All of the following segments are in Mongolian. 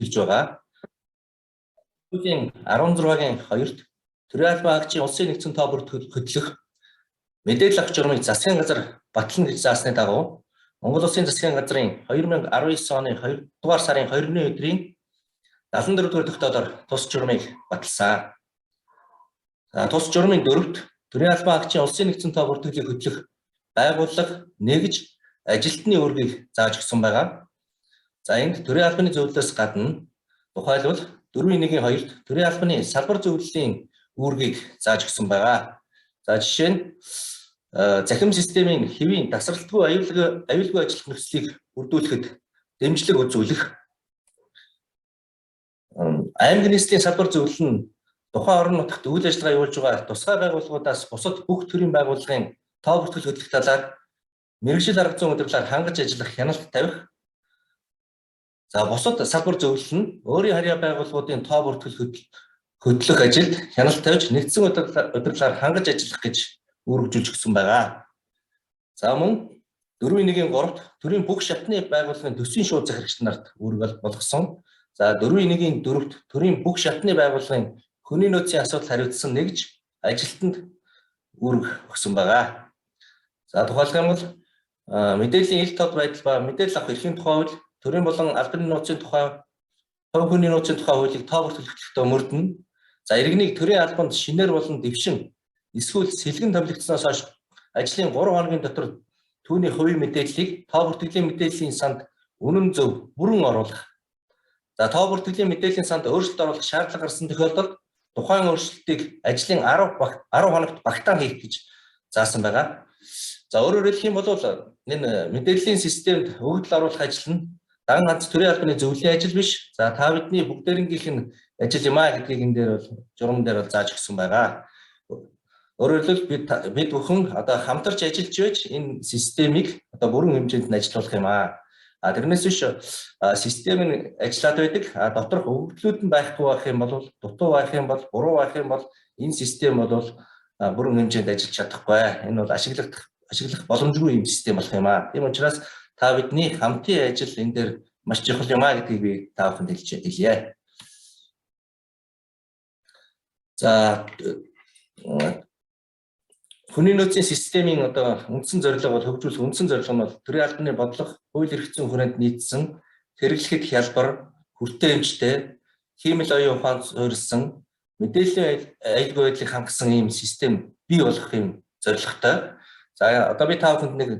хэлж байгаа. Сүүлийн 16-гийн 2-т төрийн албан хаагчийн улсын нэгдсэн тоо бүртгэл хөтлөх мэдээлэл авах журмыг засгийн газар батлана гэж заасны дагуу Монгол Улсын засгийн газрын 2019 оны 2 дугаар сарын 20-ны өдрийн 74 дугаар тогтоолоор тус журмыг баталсан. Тус журмын 4-т төрийн албан хаагчийн улсын нэгдсэн тоо бүртгэлийг хөтлөх байгууллага нэгж ажилтны үүргийг зааж өгсөн байгаа. За энд төрийн албаны зөвлөлөөс гадна тухайлбал 4.1-2-т төрийн албаны салбар зөвлөлийн үүргийг зааж өгсөн байгаа. За жишээ нь захим системийн хэвийн тасралтгүй аюулгүй ажиллах нөхцөлийг бүрдүүлэхэд дэмжлэг үзүүлэх, аймаг нийслэлийн салбар зөвлөл нь тухайн орон нутагт үйл ажиллагаа явуулж байгаа тусгай байгууллагуудаас бусад бүх төрлийн байгууллагын тоо бүртгэл хөтлөх талаар мэргэжил арга зүйн удирдлагаар хангаж ажиллах хяналт тавих. За бусад салбар зөвлөл нь өөрийн харьяа байгууллагуудын тоо бүртгэл хөтлөх ажилд хяналт тавьж нэгдсэн удирдлагаар хангаж ажиллах гэж үүргэжүүлж өгсөн байгаа. За мөн 4.1-3-т төрийн бүх шатны байгууллагын төсвийн шууд захирагч нарт үүрэг болгосон. За 4.1-4-т төрийн бүх шатны байгууллагын хүний нөөцийн асуудал хариуцсан нэгж ажилтнанд үүрэг өгсөн байгаа. За тухайлх юм бол мэдээллийн ил тод байдал ба мэдээлэл авах эрхийн тухай хууль, төрийн болон албаны нууцын тухай, хувь хүний нууцын тухай хуулийг тоо бүртгэлэхдээ мөрдөн. За иргэнийг төрийн албанд шинээр болон дэвшин эсвэл сэлгэн томилогдсноос хойш ажлын 3 хоногийн дотор түүний хувийн мэдээллийг тоо бүртгэлийн мэдээллийн санд үнэн зөв бүрэн оруулах. За тоо бүртгэлийн мэдээллийн санд өөрчлөлт оруулах шаардлага гарсан тохиолдолд тухайн өөрчлөлтийг ажлын 10 хоногт багтаан хийх гэж заасан байгаа. За өөрөөр хэлэх юм бол энэ мэдээллийн системд өгөгдөл оруулах ажил нь дан ганц төрийн албаны зөвлөлийн ажил биш. За та бидний бүгдээрнгийнх нь ажил юм а гэдгийг энэ дээр бол журам дээр бол зааж өгсөн байгаа. Өөрөөр хэлбэл бид бүхэн одоо хамтарч ажиллаж байж энэ системийг одоо бүрэн хэмжээнд нь ажиллуулах юм а. Тэрнээс биш систем нь ажиллаад байдаг. Доторх өгөгдлүүд нь байхгүй байх юм бол, дутуу байх юм бол, буруу байх юм бол энэ систем бол бүрэн хэмжээнд ажиллаж чадахгүй. Энэ бол ашиглах боломжгүй юм систем болох юм а. Тийм учраас та бидний хамтын ажил энэ дээр маш чухал юм а гэдгийг би та бүхэнд хэлье. За хүний нөөцийн системийн одоо үндсэн зорилго бол хөгжүүлэх үндсэн зорилго нь бол төрийн албаны бодлого, хууль эрх зүйн хүрээнд нийцсэн хэрэглэхэд хялбар, хүртээ эмчтэй, хиймэл оюун ухаанд суурилсан мэдээллийн аюулгүй байдлыг хангасан ийм систем бий болох юм зорилготой. За одоо би та бүхэнд нэг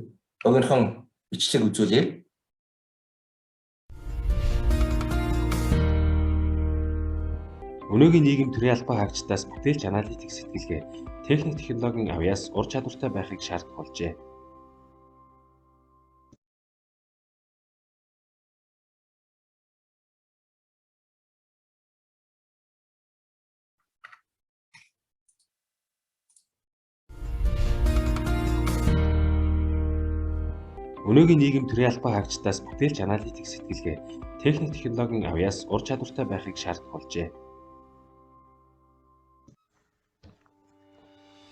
богинохон бичлэг үзүүлье. Өнөөгийн нийгэм төрийн албан хаагчдаас бүтээлч аналитик сэтгэлгээ, техник технологийн авьяас ур чадвартай байхыг шаарддаг болжээ. Өнөөгийн нийгэм төрийн албан хаагчдаас бүтээлч аналитик сэтгэлгээ, техник технологийн авьяас ур чадвартай байхыг шаарддаг болжээ.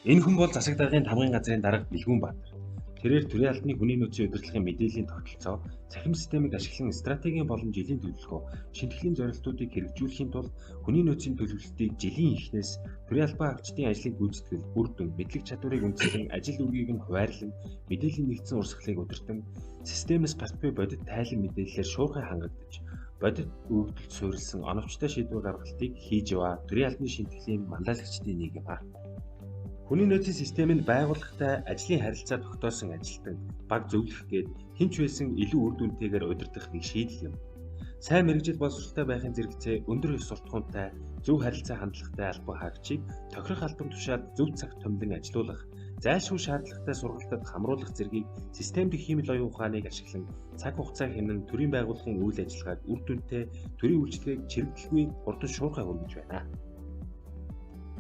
Энэ хүн бол засаг даргын тамгын газрын дарга Бэлгүүн Баатар. Тэрээр төрийн албаны хүний нөөцийн удирдлагын мэдээллийн тогтолцоо, цахим системийг ашиглан стратегийн болон жилийн төлөвлөгөө, шинтгэлийн зорилтуудыг хэрэгжүүлэхийн тулд хүний нөөцийн төлөвлөлтийг жилийн эхнээс төрийн албан хаагчдын ажлыг гүйцэтгэл, үр дүн, мэдлэг чадварыг үндэслэн, ажил үргийг нь хуваарлан, мэдээллийн нэгдсэн урсгалыг удирдан, системээс гарт буй бодит тайлан мэдээллээр шуурхай хангагдаж, бодит өгөгдөлд суурилсан оновчтой шийдвэр гаргалтыг хийж яваа төрийн албаны шинтгэлийн манлайлагчдын нэг юм а. Хүний нөөцийн системэнд байгууллагатай ажлын харилцаа тогтоосон ажилтан, баг зөвлөх гээд хинч байсан илүү үр дүнтэйгээр удирдах нэг шийдэл юм. Сайн мэргэжил боловсролтой байхын зэрэгцээ өндөр ёс суртахуунтай, зөв харилцаа хандлагатай албан хаагчийг тохирох албан тушаалд зөв цагт томилон ажилуулах, зайлшгүй шаардлагатай сургалтад хамруулах зэргийг системд хиймэл оюун ухааныг ашиглан цаг хугацаа хэмнэн төрийн байгууллагын үйл ажиллагааг үр дүнтэй, төрийн үйлчлэгийг чирэгдэлгүй урдан шуурхай хүргэж байна.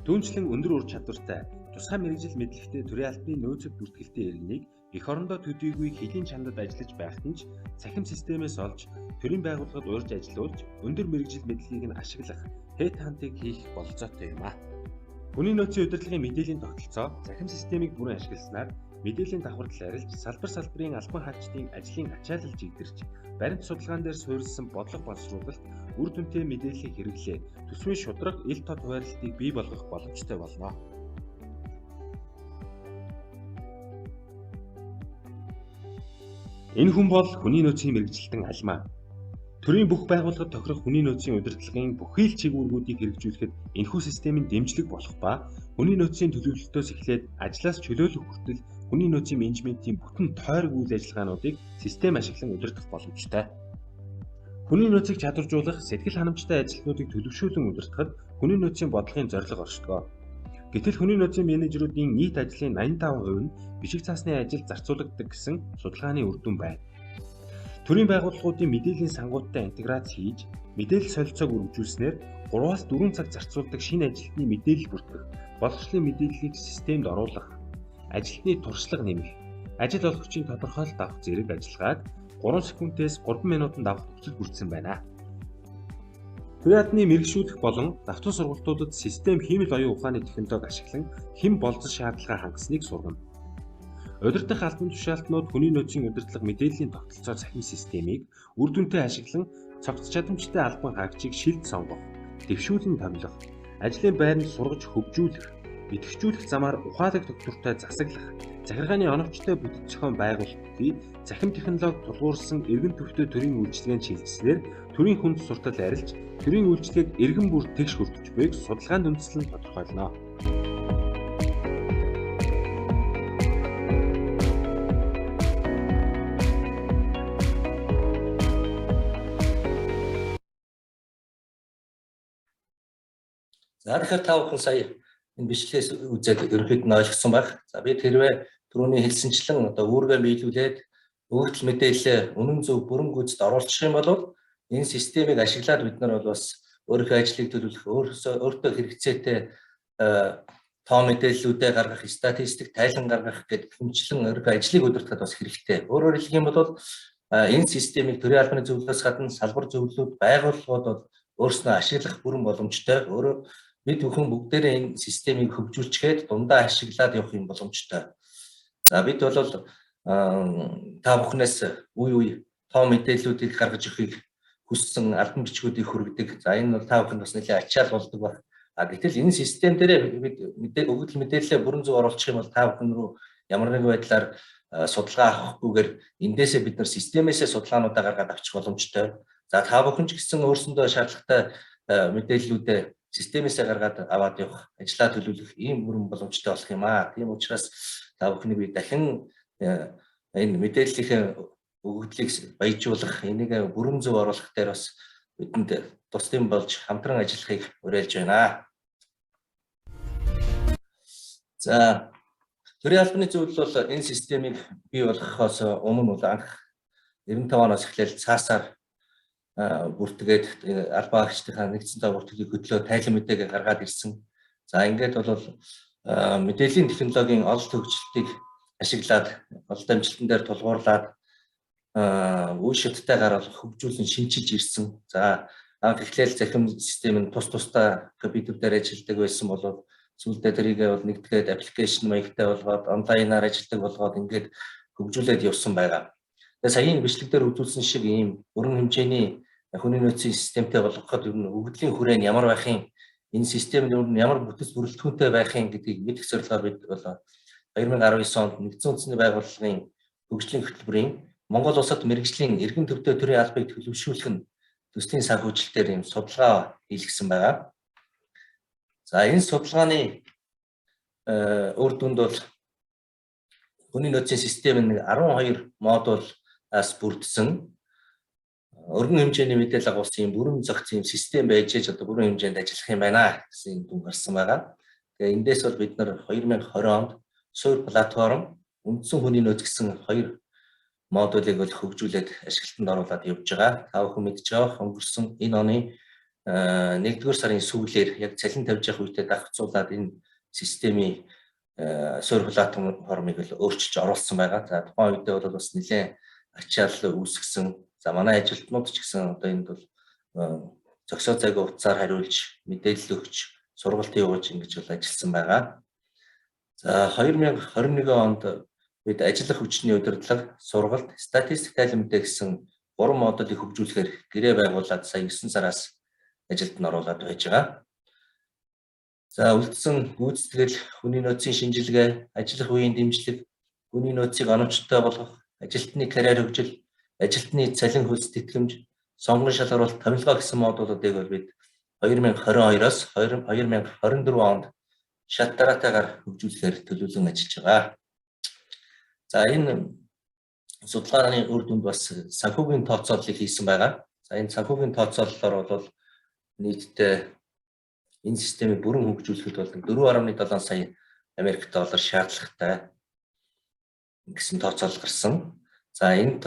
Түүнчлэн өндөр ур чадвартай, тусгай мэргэжил мэдлэгтэй төрийн албаны нөөцөд бүртгэлтэй иргэнийг эх орондоо төдийгүй хэлийн чандад ажиллаж байхад нь ч цахим системээс олж төрийн байгууллагад урьж ажиллуулж өндөр мэргэжил мэдлэгийг нь ашиглах headhunting хийх бололцоотой юм а. Хүний нөөцийн удирдлагын мэдээллийн тогтолцоо, цахим системийг бүрэн ашигласнаар мэдээллийн давхардал арилж, салбар салбарын албан хаачдын ажлын ачаалал жигдэрч, баримт судалгаан дээр суурилсан бодлого боловсруулалт, үр дүнтэй мэдээллийг хэрэглээ, төсвийн шударга ил тод хуваарлтыг бий болгох боломжтой болно. Энэ хүн бол хүний нөөцийн мэргэжилтэн алимаа. Төрийн бүх байгууллагад тохирох хүний нөөцийн удирдлагын бүхий л чиглэлүүдийг хэрэгжүүлэхэд энэхүү системийн дэмжлэг болох ба хүний нөөцийн төлөвлөлтөөс эхлээд ажлаас чөлөөлөх хүртэл хүний нөөцийн менежментийн бүтэн тойрог үйл ажиллагаануудыг систем ашиглан удирдах боломжтой. Хүний нөөцийг чадваржуулах, сэтгэл ханамжтай ажилтнуудыг төлөвшүүлэн удирдахад хүний нөөцийн бодлогын зорилго оршдог. Гэтэл хүний нөөцийн менежерүүдийн нийт ажлын 85% нь бичиг цаасны ажил зарцуулагддаг гэсэн судалгааны үр дүн байна. Төрийн байгууллагуудын мэдээллийн сангуудтай интеграц хийж, мэдээлэл солилцоог үргэлжлүүлснээр 3-4 цаг зарцуулдаг шинэ ажилтны мэдээлэл бүртгэх, боловсролын мэдээллийг системд оруулах, ажилтны туршлага нэмэх, ажил олгогчийн тодорхойлолт авах зэрэг ажиллагааг 3 секундээс 3 минутанд авах төвчл бүрдсэн байна. Төрийн албаны мэргэшүүлэх болон давтан сургалтуудад систем хиймэл оюун ухааны технологи ашиглан хэн болцсон шаардлагаа хангасныг сургана. Удирдах албан тушаалтнууд хүний нөөцийн удирдлага мэдээллийн тогтолцоо цахим системийг үр дүнтэй ашиглан цогц чадамжтай албан хаагчийг шилд сонгох, дэвшүүлэн томилох, ажлын байранд сургаж хөгжүүлэх, идэвхжүүлэх замаар ухаалаг доктортой засаглах, захиргааны оновчтой бүтэц зохион байгуулалтыг цахим технологи тулгуурсан эргэн төвтэй төрийн үйлчилгээнд шилжсэнээр төрийн хүнд суртал арилж, төрийн үйлчилгээг эргэн бүр тэгш хүртэж буйг судалгаанд үндэслэн тодорхойлно. За тэгэхээр та бүхэн сая энэ бичлэгээс үзээд ерөнхийд нь ойлгосон байх. За бид хэрвээ түрүүний хэлсэнчлэн одоо үүргээ биелүүлээд өгөгдөл мэдээлэл үнэн зөв бүрэн гүйцэд оруулах юм бол энэ системийг ашиглаад бид нар бол бас өөрийнхөө ажлыг төлөвлөх, өөртөө хэрэгцээтэй тоо мэдээллүүдээ гаргах, статистик тайлан гаргах гэдэг хэмжлэн өөрийнхөө ажлыг удирдахад бас хэрэгтэй. Өөрөөр хэлэх юм бол энэ системийг төрийн албаны зөвлөлөөс гадна салбар зөвлөлүүд, байгууллагууд бол өөрснөө ашиглах бүрэн боломжтой. Бид бүхэн бүгдээрээ энэ системийг хөгжүүлчихэд дундаа ашиглаад явах юм боломжтой. За бид бол та бүхнээс үе үе тоо мэдээллүүдийг гаргаж өгөхийг хүссэн албан бичгүүдийг хүргэдэг. За энэ бол та бүхэнд бас нэлээд ачаал болдог баг. Гэтэл энэ систем дээр бид өгөгдөл мэдээлэлээ бүрэн зөв оруулах юм бол та бүхэн рүү ямар нэгэн байдлаар судалгаа авахгүйгээр эндээсээ бид нар системээсээ судалгаануудаа гаргаад авчих боломжтой. За та бүхэн ч гэсэн өөрсөндөө шаардлагатай мэдээллүүдээ системээсээ гаргаад аваад явах, ажлаа төлөвлөх ийм бүрэн боломжтой болох юм аа. Тийм учраас та бүхнийг би дахин энэ мэдээллийнхээ өгөгдлийг баяжуулах, энийг бүрэн зөв оруулах дээр бас бидэнд тусдын болж хамтран ажиллахыг уриалж байна. За төрийн албаны зөвлөл бол энэ системийг бий болгохоос өмнө бол анх 95 оноос эхлээл цаасаар бүртгээд албан хаагчдынхаа нэгдсэн тоо бүртгэлийг хөдлөө тайлан мэдээгээ гаргаад ирсэн. За ингээд бол мэдээллийн технологийн ололт хөгжилтийг ашиглаад ололт амжилтан дээр тулгуурлаад үе шаттай гаргах хөгжүүлэн шинжилж ирсэн. За анх эхлээл захим систем нь тусдаа компьютер дээр ажилладаг байсан бол сүүлдээ тэрийг бол нэгдгээд аппликейшн маягтай болгоод онлайнаар ажилладаг болгоод ингээд хөгжүүлээд явсан байгаа. Тэгээ саяны бичлэг дээр үзүүлсэн шиг ийм өргөн хэмжээний хүний нөөцийн системтэй болгоход ер нь өгөгдлийн хүрээ нь ямар байхын, энэ систем нь ямар бүтэц бүрэлдэхүүнтэй байхын гэдгийг мэдэх зорилгоор бид бол 2019 онд нэгдсэн үндэсний байгууллагын хөгжлийн хөтөлбөрийн Монгол улсад мэргэжлийн эргэн төвтэй төрийн албыг төлөвшүүлэх нь төслийн санхүүжилтээр ийм судалгаа хийлгэсэн байгаа. За энэ судалгааны үр дүнд бол хүний нөөцийн систем нь 12 модулаас бүрдсэн өргөн хэмжээний мэдээлэл агуулсан бүрэн зохицсон систем байж одоо бүрэн хэмжээнд ажиллах юм байна гэсэн дүн гарсан байгаа. Тэгээ эндээс бол бид нар 2020 онд суур платформ үндсэн хүний нөөц гэсэн 2 модулыг бол хөгжүүлээд ашиглалтанд оруулаад явж байгаа. Та бүхэн мэдж байгаа өнгөрсөн энэ оны 1-р сарын сүүлээр яг цалин тавьж явах үедээ давхцуулаад энэ системийн суур платформыг бол өөрчилж оруулсан байгаа. За тухайн үедээ бол бас нэлээд ачаал үүсгэсэн. За манай ажилтнууд ч гэсэн одоо энд бол зөксөө цагийн утсаар хариулж, мэдээлэл өгч, сургалт явуулж ингэж бол ажилласан байгаа. За 2021 онд үед ажиллах хүчний удирдлага, сургалт, статистик тайлан мэдээ гэсэн 3 модулыг хөгжүүлэхээр гэрээ байгуулад сая 9 сараас ажилд нь оруулаад байж байгаа. За үлдсэн гүйцэтгэл, хүний нөөцийн шинжилгээ, ажиллах үеийн дэмжлэг, хүний нөөцийг оновчтой болгох, ажилтны карьер хөгжил, ажилтны цалин хөлс тэтгэмж, сонгон шалгаруулалт, томилгоо гэсэн модулуудыг бол бид 2022-оос 2024 онд шат дараатайгаар хөгжүүлэхээр төлөвлөн ажиллаж байгаа. За энэ судалгааны үр дүнд бас санхүүгийн тооцооллыг хийсэн байгаа. За энэ санхүүгийн тооцооллоор бол нийтдээ энэ системийг бүрэн хөгжүүлэхэд бол 4.7 сая Америк доллар шаардлагатай гэсэн тооцоолол гарсан. За энэ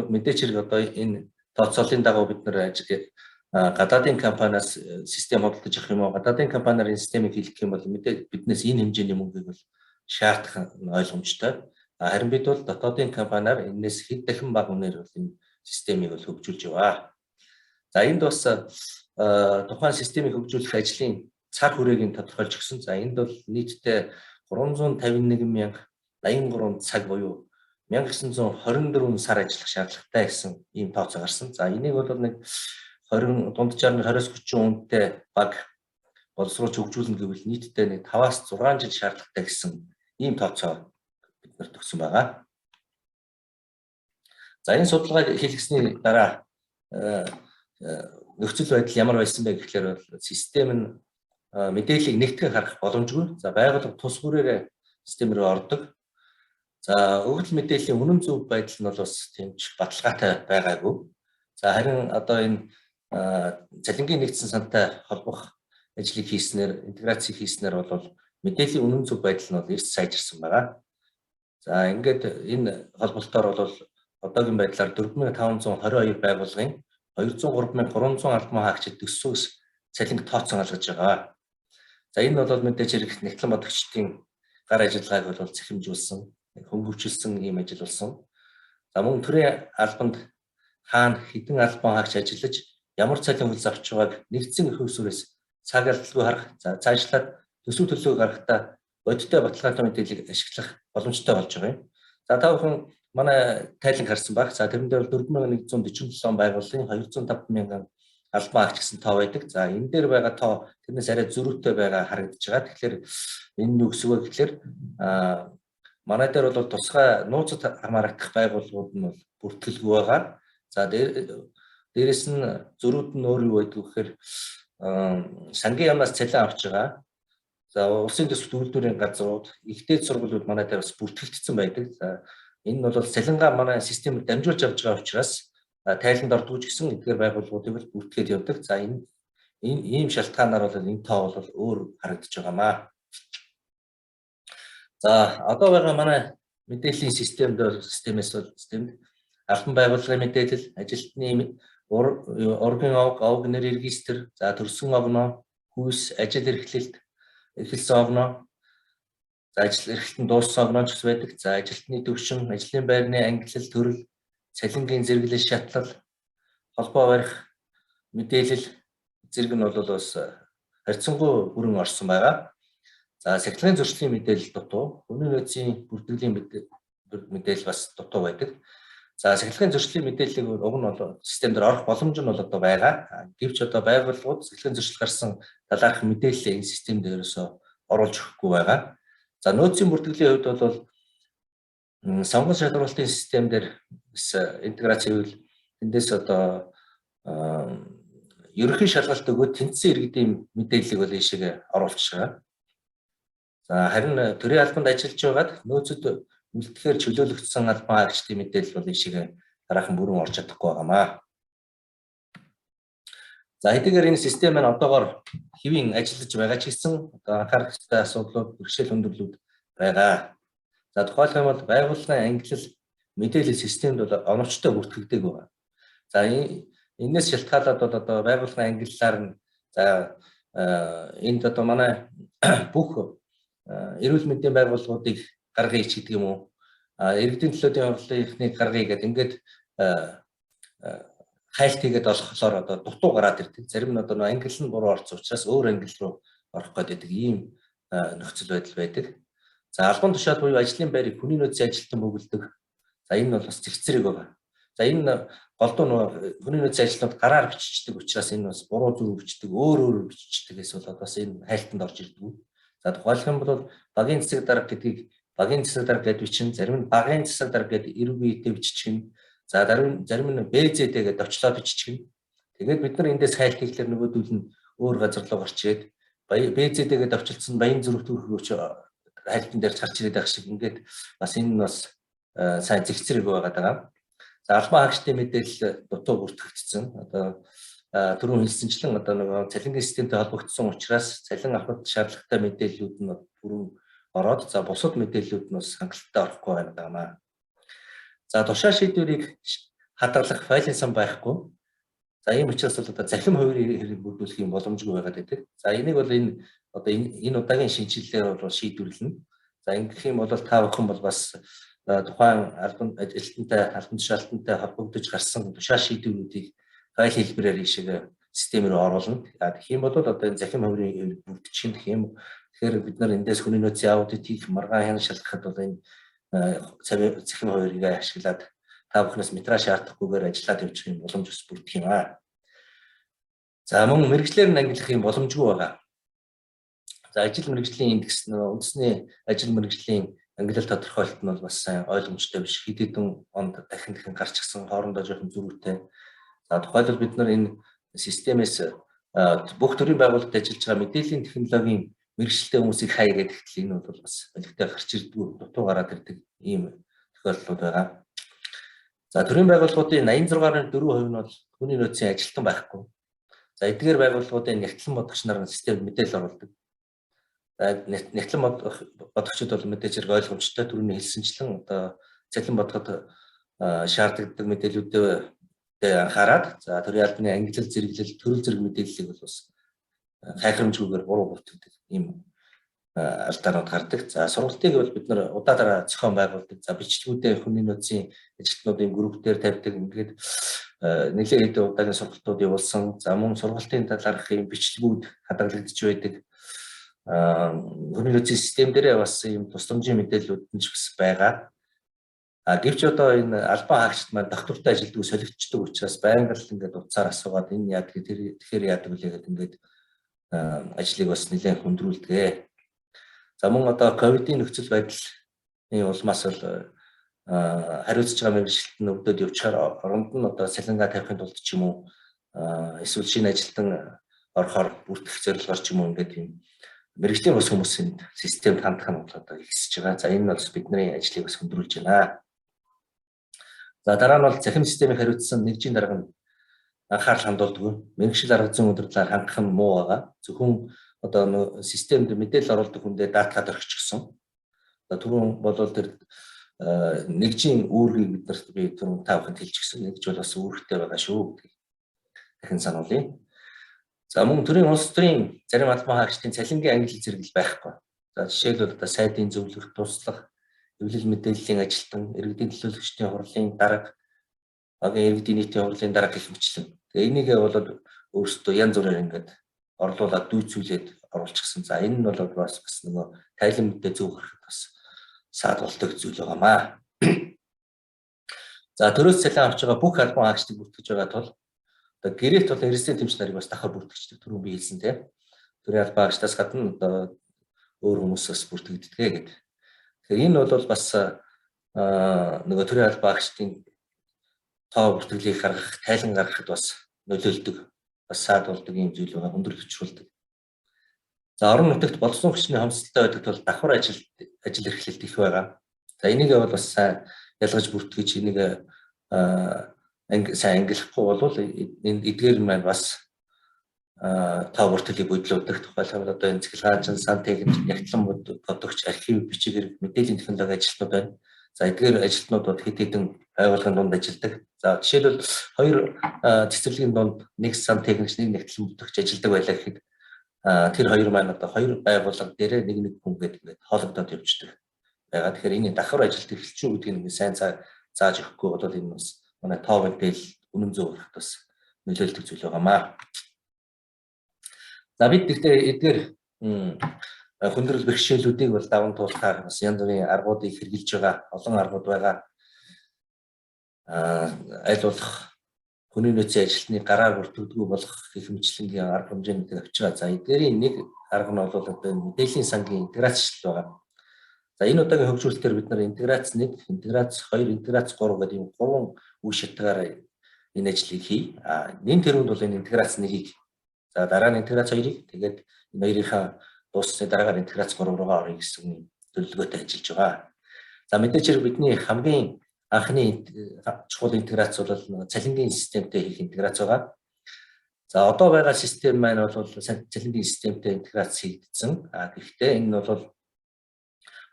мэдээч хэрэг одоо энэ тооцооллын дагуу бид нэр гадаадын компаниас систем худалдаж авах юм уу, гадаадын компаниар энэ системийг хийх юм бол мэдээ биднээс энэ хэмжээний мөнгөийг бол шаардах нь ойлгомжтой. Харин бид бол дотоодын компаниар энэс хэд дахин бага үнээр бол энэ системийг бол хөгжүүлж яваа. За энд бас тухайн системийг хөгжүүлэх ажлын цаг хүрээгийн тодорхойлж өгсөн. За энд бол нийтдээ 351,083 цаг буюу 1924 сар ажиллах шаардлагатай гэсэн ийм тооцоо гарсан. За энийг бол нэг 20 дунджаар 20-30 үнэтэй баг боловсруулж хөгжүүлнэ гэвэл нийтдээ нэг 5-аас 6 жил шаардлагатай гэсэн ийм тооцоо бид нарт өгсөн байгаа. За энэ судалгааг хийлгэсний дараа нөхцөл байдал ямар байсан бэ гэхээр бол систем нь мэдээллийг нэгтгэн харах боломжгүй. За байгууллага тус бүрээр систем рүү ордог. За өгөгдөл мэдээллийн үнэн зөв байдал нь бол бас тэмч баталгаатай байгаагүй. За харин одоо энэ цалингийн нэгдсэн сантай холбох ажлыг хийснээр, интеграц хийснээр бол мэдээллийн үнэн зөв байдал нь бол эрс сайжирсан байгаа. За ингээд энэ холболтоор бол одоогийн байдлаар 4522 байгууллагын 203,300 албан хаагчид төсвөөс цалинг тооцоон алгаж байгаа. За энэ бол мэдээж хэрэг нэгтлэн бодогчдын гар ажиллагааг бол цахимжуулсан, хөнгөвчлсөн ийм ажил болсон. За мөн төрийн албанд хаана хэдэн албан хаагч ажиллаж ямар цалин хөлс авч байгааг нэгдсэн их усүрээс цаг алдалгүй харах, цаашлаад төсөв төлөв гаргахдаа бодиттой баталгаатай мэдээллийг ашиглах боломжтой болж байгаа юм. За та бүхэн манай тайланг харсан баг. За тэрэн дээр 4147 байгууллагын 205,000 албан хаагч гэсэн тоо байдаг. За энэ дээр байгаа тоо тэрнээс арай зөрүүтэй байгаа харагдаж байгаа. Тэгэхээр энэ юу гэсэн үг вэ гэхээр манай дээр бол тусгай нууцад хамаарагдах байгууллагууд нь бол бүртгэлгүй байгаа. За дээрэс нь зөрүүд нь өөр юу байдаг гэхээр сангийн яамнаас цалин авч байгаа. За улсын төсөвт үйлдвэрийн газрууд, ихтэй сургуулиуд манай дээр бас бүртгэлдсэн байдаг. За энэ нь бол цалингаа манай системд дамжуулж авч байгаа учраас тайланд ордог ч гэсэн эдгээр байгууллагуудыг бол бүртгээд явдаг. За энэ ийм шалтгаанаар бол энэ тоо бол өөр харагдаж байгаамаа. За одоо байгаа манай мэдээллийн системд системд албан байгууллагын мэдээлэл, ажилтны ургийн овг нэр регистр, за төрсөн огноо, хүйс, ажил эрхлэлт, эхэлсэн огноо, за ажил эрхлэлтэн дууссан огнооч байдаг. За ажилтны төвшин, ажлын байрны ангиллал, төрөл, цалингийн зэрэглэл, шатлал, холбоо барих мэдээлэл зэрэг нь бол бас харьцангуй бүрэн орсон байгаа. За сахилгын зөрчлийн мэдээлэл дутуу, хүний нөөцийн бүртгэлийн мэдээлэл бас дутуу байдаг. За сахилгын зөрчлийн мэдээллийг уг нь бол системд орох боломж нь бол одоо байгаа. Гэвч одоо байгууллагууд сахилгын зөрчил гарсан талаарх мэдээллээ энэ системд ерөөсөө оруулж өгөхгүй байгаа. За нөөцийн бүртгэлийн хувьд бол сонгон шалгаруулалтын системээр интеграц хийвэл эндээс одоо ерөнхий шалгалт өгөөд тэнцсэн иргэдийн мэдээллийг бол ийшээ оруулж байгаа. За харин төрийн албанд ажиллаж байгаад нөөцөд үлдэхээр чөлөөлөгдсөн албан хаагчдын мэдээлэл бол ийшээ дараахан бүрэн орж чадахгүй байгаамаа. За хэдийгээр энэ систем нь одоогоор хэвийн ажиллаж байгаа ч гэсэн одоо анхаарах ёстой асуудлууд, бэрхшээл өндөрлүүд байгаа. За тухайлбал бол байгууллагын ангиллал мэдээлэл системд бол оновчтой бүртгэгдэг байгаа. За энэс шалтгаалаад бол одоо байгууллагын ангиллалаар нь за энд одоо манай бүх эрүүл мэндийн байгууллагуудыг гаргая ч гэдэг юм уу. Иргэдийн төлөөний орлогыг гаргая гэдэг ингээд хайлт хийгээд болохоор одоо дутуу гараад ирдэг. Зарим нь одоо ангиллал нь буруу орсон учраас өөр ангиллал руу орох гэдэг ийм нөхцөл байдал байдаг. За албан тушаал буюу ажлын байрыг хүний нөөцийн ажилтан өгүүлдэг. За энэ бол бас зэгцрэг байна. За энэ голдуу нөгөө хүний нөөцийн ажилтнууд гараар биччихдэг учраас энэ бас буруу зүрх бичдэг, өөр биччихдэг эсвэл бас энэ хайлтанд орж ирдэг. За тухайлх юм бол багийн засаг дарга гэдгийг багийн засаг дарга гэдэг бичин, зарим нь багийн засаг дарга гэдэг эрг биетэй биччихнэ. За зарим нь БЗД гэдэг очлоо биччихнэ. Тэгээд бид нар эндээс хайлт хийхлээр нөгөөдөл нь өөр газар руу гарч ирээд БЗД гэдэг авчилсан баян зүрх төрхөж хайлтан дээр гарч ирээд байх шиг ингээд бас энэ нь бас сайн зэгцрэг байгаад байгаа. За албан хаагчдын мэдээлэл дутуу бүртгэгдсэн. Одоо түрүүн хэлсэнчлэн одоо нэг цалингийн системтэй холбогдсон учраас цалин авахд шаардлагатай мэдээллүүд нь түрүүн ороод за бусад мэдээллүүд нь бас хангалттай орохгүй байна. За тушаа шийдвэрийг хадгалах файлын сан байхгүй. За ийм учраас бол одоо захим хувийн хэрэг бүрдүүлэх юм боломжгүй байгаад байдаг. За энийг бол энэ удаагийн шинжилгээр бол шийдвэрлэнэ. За ингэх юм бол та бүхэн бол бас тухайн албан тушаалтантай холбогдож гарсан тушаа шийдвэрүүдийг файл хэлбэрээр ийшээ систем рүү оруулна. Тэгэх юм бол одоо энэ захим хувийн бүрдчихин гэх юм. Тэгэхээр бид нар эндээс хүний нөөцийн аудит хийх маргаан хян шалгахад бол энэ захим хувийг ашиглаад та бүхнээс метраж шаардахгүйгээр ажиллаад явуучих юм боломж ус бүрдэх юм аа. За мөн мэрэгчлэр нь ангилах юм боломжгүй байгаа. За ажил мэрэгжлийн индекс үндэсний ажил мэрэгжлийн ангилал тодорхойлолт нь бол бас сайн ойлгомжтой биш. Хэд хэдэн онд дахин гарч ирсэн хоорондоо жоохон зөрүүтэй. За тухайлбал бид нар энэ системээс бүх төрлийн байгууллагад ажиллаж байгаа мэдээллийн технологийн мэрэгчлээ хүмүүсийг хай гэдэг хэвэл энэ бол бас олигтой гарч ирдэг дутуу гараад ирдэг ийм тохиолдлууд байгаа. За төрийн байгууллагуудын 86.4% нь бол хүний нөөцийн ажилтан байхгүй. За эдгээр байгууллагуудын нягтлан бодогч нар системд мэдээлэл оруулдаг. Нягтлан бодогчид бол мэдээж хэрэг ойлгомжтой түрүүний хэлсэнчлэн одоо цалин бодоход шаардлагатай мэдээллүүдэд анхаарад за төрийн албаны ангилал зэрэглэл төрөл зэрэг мэдээллийг бол бас хайхрамжгүйгээр буруу бүртгэдэг ийм алдаанууд гардаг. За сургалтыг бол бид нар удаа зохион байгуулдаг. За бичлэгүүдээ хүний нөөцийн ажилтнуудын группээр тавьдаг. Ингээд нэлээд хэдэн удаагийн сургалтууд явуулсан. За мөн сургалтын талаарх ийм бичлэгүүд хадгалагдж байдаг. Хүний нөөцийн систем дээр бас ийм тусламжийн мэдээллүүд нь ч бас байгаа. Гэвч одоо энэ албан хаагчид маань доктортой ажилддаг солигдчихдаг учраас байнга л ингээд утсаар асуугаад энэ яадаг тэгэхээр яадаг үлээ гэдэг ингээд ажлыг бас нэлээд хүндрүүлдэг. За мөн одоо ковидын нөхцөл байдлын улмаас бол хариуцж байгаа мэргэжилтэн өвдөд явчихаар оронд нь одоо цалингаа тавихын тулд ч юм уу эсвэл шинэ ажилтан орохоор бүртгэх зорилгоор ч юм уу ингээд юм мэргэжлийн бас хүмүүсийн системд хандах нь бол одоо ихсэж байгаа. За энэ нь бас бидний ажлыг бас хөндрүүлж байна. За дараа нь бол захим системийг хариуцсан нэгжийн дарга нь анхаарал хандуулдаг. Мэргэжил арга зүйн удирдлагаар хангах нь муу байгаа. Зөвхөн одоо системд мэдээлэл оруулдаг хүндээ датад орчихсон. Түрүүн бол тэр нэгжийн үүргийг бид нарт би түрүүн та бүхэнд хэлчихсэн. Нэгж бол бас үүрэгтэй байгаа шүү гэдгийг дахин сануулъя. За мөн төрийн улс төрийн зарим албан хаагчдын цалингийн ангилал зэрэглэл байхгүй. За жишээлбэл одоо сайдын зөвлөх, туслах, эвлэл мэдээллийн ажилтан, иргэдийн төлөөлөгчдийн хурлын дарга, багийн иргэдийн нийтийн хурлын дарга гэх мэтлэн. Тэгээ энийгээ бол өөрсдөө янз бүрээр ингээд орлуулад дүүцүүлээд оруулчихсан. За энэ нь бол бас нөгөө тайлан мэдээ зөв гарахад бас саадуулдаг зүйл байгаамаа. За төрөөс цалин авч байгаа бүх албан хаагчдыг бүртгэж байгаа тул одоо гэрээт бол резидент эмч нарыг бас дахиад бүртгэждэг түрүүн би хэлсэн тийм. Төрийн албан хаагчдаас гадна одоо өөр хүмүүс бас бүртгэгддэг гэдэг. Тэгэхээр энэ бол бас нөгөө төрийн албан хаагчдын тоо бүртгэлийг гаргах, тайлан гаргахад бас нөлөөлдөг. Бас саадуулдаг юм зүйл байгаа, өндөр төвчрүүлдэг. За орон нутагт болсон хүчний хомсдолтой байдаг тул давхар ажил эрхлэлт их байгаа. За энийг бол бас сайн ялгаж бүртгэж энийг сайн ангилахгүй бол энэ эдгээр маань бас тоо бүртгэлийг бодлоодог. Тухайлбал одоо энэ цэглэгаачин, сан техник, нягтлан бодогч, архив, бичиг хэрэг, мэдээллийн технологи ажилтнууд байна. За эдгээр ажилтнууд хэд хэдэн байгууллагын дунд ажилладаг. За жишээлбэл хоёр цэцэрлэгийн дунд нэг сан техникч, нэг нягтлан бодогч ажилладаг байлаа гэхэд тэр хоёр маань одоо хоёр байгууллага дээр нэг хүн гэдэг ингээд хоологдоод явждаг байгаа. Тэгэхээр энэ давхар ажилт эхэлчихүү гэдгийг ингээд сайн зааж өгөхгүй бол энэ бас манай тоо мэдээлэл үнэн зөв гарахт бас нөлөөлдөг зүйл байгаамаа. За бид гэхдээ эдгээр хүндрэл бэрхшээлүүдийг бол даван туулахаар бас янз бүрийн аргуудыг хэрэгжилж байгаа. Олон аргууд байгаа. Аль болох хүний нөөцийн ажилтны гараар бүртгэдэггүй болох гэх мэтлэнгийн арга хэмжээнд авч байгаа. За эдгээрийн нэг арга нь бол одоо мэдээллийн сангийн интеграцчлал байгаа. За энэ удаагийн хөгжүүлэлтээр бид нар интеграц 1, интеграц 2, интеграц 3 гэдэг ийм 3 үе шатгаар энэ ажлыг хий. Нэн тэрүүнд бол энэ интеграц 1-ийг за дараа нь интеграц 2-ыг тэгээд энэ хоёрынхаа дуусны дараагаар интеграц 3 руугаа орё гэсэн төлөвлөгөөтэй ажиллаж байгаа. За мэдээж хэрэг бидний хамгийн анхны чухал интеграц бол цалингийн системтэй хийх интеграц байгаа. За одоо байгаа систем маань бол цалингийн системтэй интеграц хийгдсэн. Гэхдээ энэ бол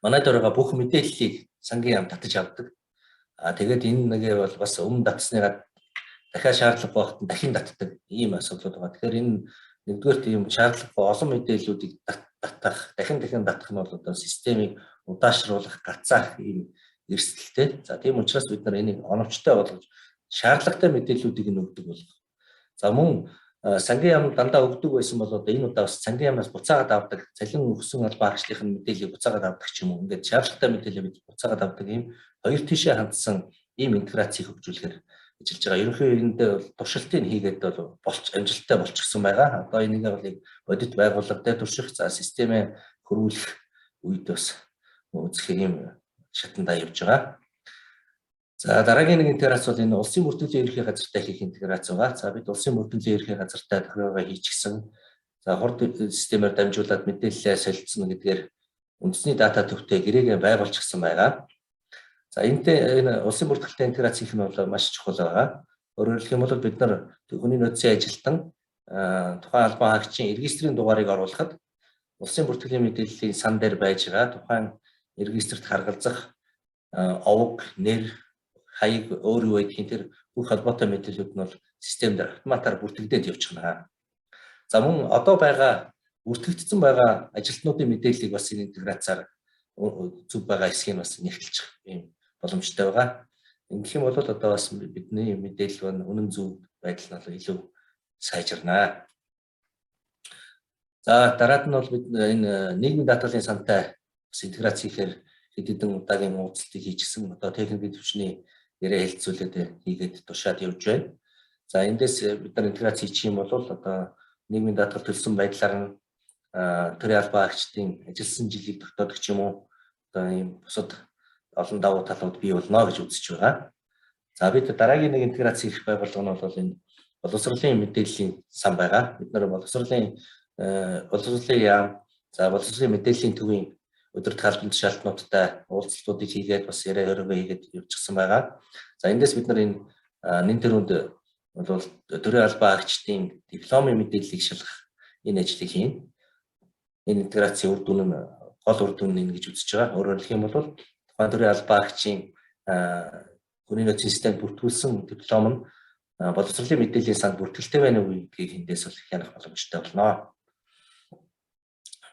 манайд байгаа бүх мэдээллийг сангийн яам татаж авдаг. Тэгээд энэ нэгээ бол бас өмнө татсныгаа дахиад шаардлага багт дахин татдаг ийм асуудал байгаа. Тэгэхээр энэ нэгдүгээр тийм шаардлагатай олон мэдээллүүдийг татах, дахин татах нь бол одоо системийг удаашруулах, гацаах ийм эрсдэлтэй. За тийм учраас бид нар энийг оновчтой болгож шаардлагатай мэдээллүүдийг нь өгдөг болгох. За мөн сангийн яам дандаа өгдөг байсан бол одоо энэ удаа бас сангийн яамнаас буцаагаад авдаг, цалин өгсөн албан хаагчдын мэдээллийг буцаагаад авдаг ч юм уу. Ингээд шаардлагатай мэдээллийг буцаагаад авдаг ийм хоёр тишээ хандсан ийм интеграцийг хөгжүүлэхээр ажиллаж байгаа. Ерөнхийдөө эндээ бол туршилтыг хийгээд бол амжилттай болчихсон байгаа. Одоо энийгээ бол бодит байгууллагатай турших, за системээ хөрвүүлэх үед бас үзэх ийм шатандаа явж байгаа. За дараагийн нэг интеграц бол энэ улсын бүртгэлийн ерхий газартай хийх интеграц байгаа. За бид улсын бүртгэлийн ерхий газартай тохиогоо хийчихсэн. За хурд системээр дамжуулаад мэдээлэлээ солилцсон гэдгээр үндэсний дата төвтэй гэрээгээ байгуулчихсан байгаа. За энэ улсын бүртгэлтэй интеграц хийх нь бол маш чухал байгаа. Өөрөөр хэлэх юм бол бид нар хүний нөөцийн ажилтан тухайн албан хаагчийн регистрийн дугаарыг оруулахад улсын бүртгэлийн мэдээллийн сан дээр байж байгаа тухайн регистрт харгалзах овог, нэр, хаяг өөр юу гэдгийг тэр бүх холбоотой мэдээлүүд нь бол системээр автоматар бүртгэгдээд явчихна. За мөн одоо байгаа бүртгэгдсэн байгаа ажилтнуудын мэдээллийг бас энэ интеграцаар зөв байгаа хэсгийг бас нэвтэлчих юм боломжтой байгаа. Ингэх юм бол одоо бас бидний мэдээлэл үнэн зөв байдал нь илүү сайжирнаа. За дараад нь бол бид энэ нийгмийн даатгалын сантай бас интеграц хийхээр хэд хэдэн удаагийн уулзалтыг хийчихсэн. Одоо техникийн түвшний яриа хэлцүүлээд хийгээд тушаад явж байна. За эндээс бид нар интеграц хийчих юм бол одоо нийгмийн даатгал төлсөн байдлаар нь төрийн албан хаагчдын ажилласан жилийг тогтоодог ч юм уу одоо ийм бусад олон давуу талууд бий болно гэж үзэж байгаа. За бид дараагийн нэг интеграц хийх байгууллага нь бол энэ боловсролын мэдээллийн сан байгаа. Бид нар боловсролын яам, за боловсролын мэдээллийн төвийн өдөрт халдвар шалтгаануудтай уулзалтуудыг хийгээд бас яриа өргөө хийгээд явчихсан байгаа. За эндээс бид нар энэ нэн тэрүүнд бол төрийн албан хаагчдын дипломын мэдээллийг шалгах энэ ажлыг хийнэ. Энэ интеграцийн үр дүн нь гол үр дүн нь гэж үзэж байгаа. Өөрөөр хэлэх юм бол тухайн төрийн албан хаагчийн хүний нөөцийн системд бүртгүүлсэн диплом нь боловсролын мэдээллийн санд бүртгэлтэй байна уу гэдгийг эндээс бол хянах боломжтой болно.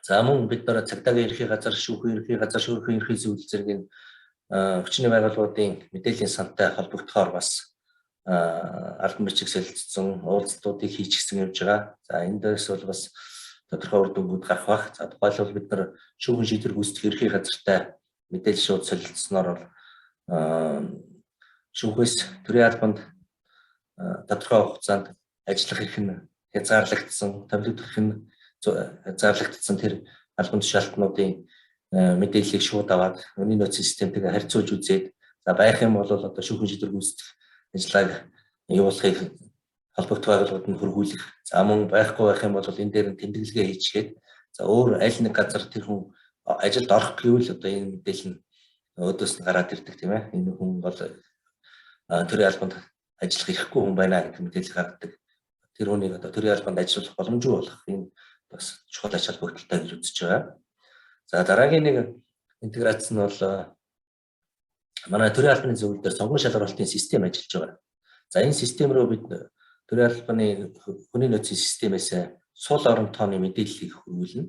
За мөн бид нар цагдаагийн ерхий газар, шүүхийн ерхий газар, шүүхийн ерхий зүйл зэргийн хүчний байгууллагуудын мэдээллийн сантай холбогдохоор бас албан бичиг солилцсон уулзалтуудыг хийчихсэн явж байгаа. За эндээс бол бас тодорхой үр дүнгууд гарах бах. За тухайлбал бид нар шүүхийн шийдвэр гүйцэтгэх ерхий газартай мэдээлэл шууд солилцсноор бол шүүхээс төрийн албанд тодорхой хугацаанд ажиллах эрх нь хязгаарлагдсан, томилогдох эрх нь зарлагдсан тэр албан тушаалтнуудын мэдээллийг шууд аваад үнийн нөөцийн системтэйгээ харьцуулж үзээд за байх юм бол одоо шүүхийн шийдвэр гүйцэтгэх ажиллагааг явуулахыг холбогдох байгууллагууд нь хөрвүүлэх. За мөн байхгүй байх юм бол энэ дээр нь тэмдэглэгээ хийчихэд за өөр аль нэг газар тэр хүн ажилд орох гэвэл одоо энэ мэдээлэл нь өөдөөс нь гараад ирдэг тийм ээ. Энэ хүн бол төрийн албанд ажиллах ирэхгүй хүн байна гэдэг мэдээлэл гаргадаг. Тэр хүнийг одоо төрийн албанд ажиллах боломжгүй болох энэ бас чухал ач холбогдолтой гэж үзэж байгаа. За дараагийн нэг интеграц нь бол манай төрийн албаны зөвлөл дээр сонгон шалгуулалтын систем ажиллаж байгаа. За энэ систем рүү бид төрийн албаны хүний нөөцийн системээс сул орон тооны мэдээллийг хөрвүүлнэ.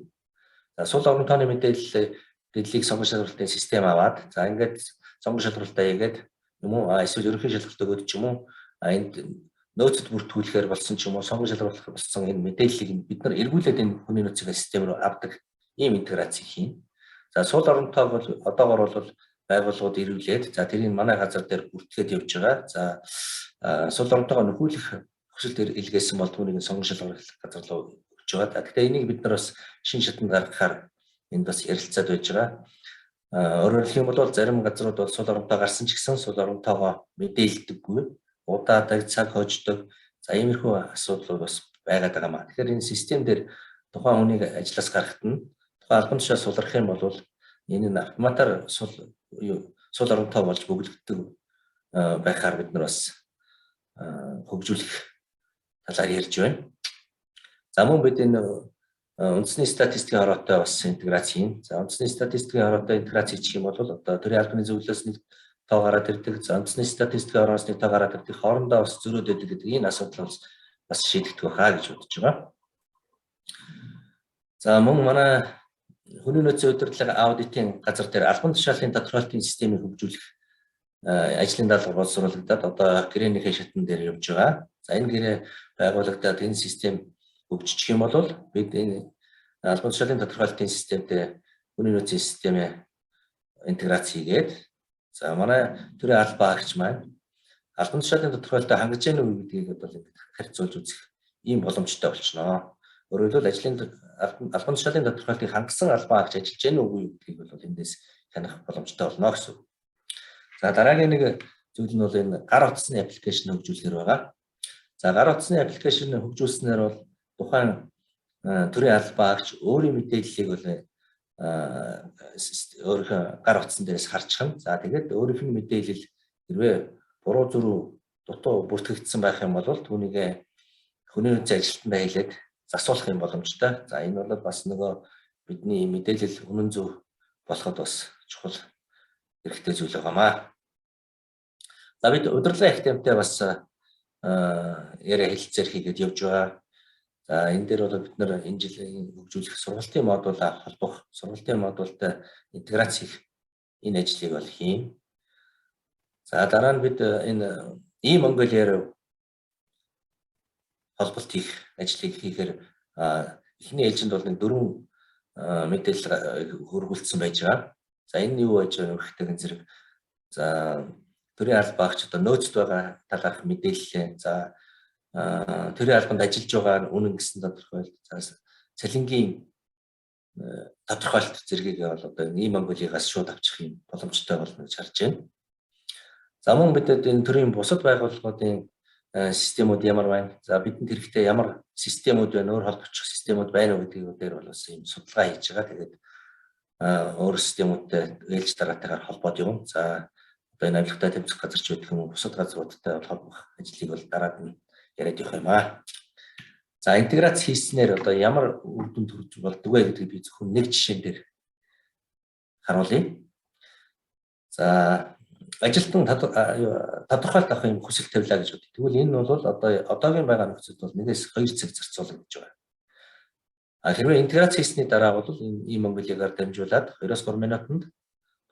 За сул орон тооны мэдээллийг сонгон шалгуулалтын систем аваад за ингээд сонгон шалгуулалтаа хийгээд юм уу эсвэл ерөнхий шалгалт өгөөд ч юм уу энд нөөцөд бүртгүүлэхээр болсон ч юм уу сонгон шалгуулах болсон энэ мэдээллийг бид нар эргүүлээд энэ хүний нөөцийн систем рүү авдаг ийм интеграцийг хийн. За сул оронтой бол одоогор бол байгууллагууд ирүүлээд за тэрийг манай газар дээр бүртгээд явж байгаа. За сул оронтойгоо нөхөөлөх хүсэлт илгээсэн бол түүнийг сонгон шалгуулах газар руу өгч байгаа. Тэгэхээр энийг бид нар бас шин шатанд гаргахаар энд бас ярилцаад байж байгаа. Өөрөөр хэлбэл зарим газрууд бол сул оронтой гарсан ч гэсэн сул оронтойгоо мэдээлдэггүй, удаадаг, цаг хождог. За иймэрхүү асуудал бас байгаад байгаа маа. Тэгэхээр энэ систем дээр тухайн хүнийг ажлаас гаргахад нь тухайн албан тушаал сулрах юм бол энэ нь автоматар сул оронтой болж бөглөгддөг байхаар бид нар бас хөгжүүлэх талаар ярьж байна. За мөн бид энэ үндэсний статистикийн хороотой бас интеграц хийн. За үндэсний статистикийн хороотой интеграц хийх юм бол одоо төрийн албаны зөвлөлөөс нэг тоо гараад ирдэг. За үндэсний статистикийн хороос нэг тоо гараад ирдэг. Хоорондоо бас зөрөөд байдаг гэдэг энэ асуудал бас шийдэгдэх байхаа гэж бодож байгаа. За мөн манай хүний нөөцийн удирдлага аудитын газар дээр албан тушаалын тодорхойлтын системийг хөгжүүлэх ажлын даалгавар боловсруулагдаад одоо гэрээнийхээ шатн дээр явж байгаа. За энэ гэрээ байгуулагдаад энэ систем хөгжиж юм бол бид энэ албан тушаалын тодорхойлтын системтэй хүний нөөцийн системээ интеграц хийгээд за манай төрийн албан агч маань албан тушаалын тодорхойлолтоо хангаж яах вэ гэдгийг бол харьцуулж үзэх ийм боломжтой болчихно. Өөрөөр хэлбэл албан тушаалын тодорхойлтыг хангасан албан агч ажиллаж яах вэ гэдгийг бол эндээс хянах боломжтой болно гэсэн. За дараагийн нэг зүйл нь бол энэ гар утасны аппликейшн хөгжүүлэхээр байгаа. За гар утасны аппликейшн хөгжүүлснээр бол тухайн төрийн албан агч өөрийн мэдээллийг бол өөрийнхөө гар утсан дээрээс харчихна. За тэгээд өөрийнх нь мэдээлэл хэрвээ буруу зүрх дутуу бүртгэгдсэн байх юм бол түүнийг хүний нөөцийн ажилтнаа хэлээд засуулах юм боломжтой. За энэ бол бас нөгөө бидний мэдээлэл үнэн зөв болоход бас чухал хэрэгтэй зүйл байгаамаа. За бид удирдлагын ахтемтэй бас яриа хэлэлцээр хийгээд явж байгаа. За энэ дээр бол бид нэр энэ жилийн хөгжүүлэх сургалтын модулаа холбох, сургалтын модултай интеграц хийх энэ ажлыг бол хийн. За дараа нь бид энэ e-Mongolier холболт хийх ажлыг хийхээр эхний ээлжинд бол нэг 4 мэдээлэл хөрвүүлсэн байж байгаа. За энэ юу байж байгаа вэ гэхээр зэрэг за төрийн албан агч одоо нөөцд байгаа талаарх мэдээлэл, за төрийн албанд ажиллаж байгаа үнэн гэсэн тодорхойлт, за цалингийн тодорхойлт зэргийг бол одоо e-Mongolia-гаас шууд авчих юм боломжтой болно гэж харж байна. За мөн бид энэ төрлийн бусад байгууллагуудын системүүд ямар байна? За бидэнд хэрэгтэй ямар системүүд байна, өөр холбогдох системүүд байна уу гэдгийг дээр бол бас юм судалгаа хийж байгаа. Тэгээд өөр системүүдтэй ээлж дараатайгаар холбоод явна. За одоо энэ авилгатай тэмцэх газар ч гэдэг юм уу бусад газруудтай холбох ажлыг бол дараад нь яриад явах юм аа. За интеграц хийснээр одоо ямар үр дүн төрж болдог вэ гэдгийг би зөвхөн нэг жишээн дээр харуулъя. За ажилтан тодорхойлт авах юм хүсэл тавилаа гэж бодъё. Тэгвэл энэ бол одоо одоогийн байгаа нөхцөлд бол 1-2 цаг зарцуулагдж байгаа. Хэрвээ интеграц хийсний дараа бол энэ e-Mongolia-гаар дамжуулаад 2-3 минутанд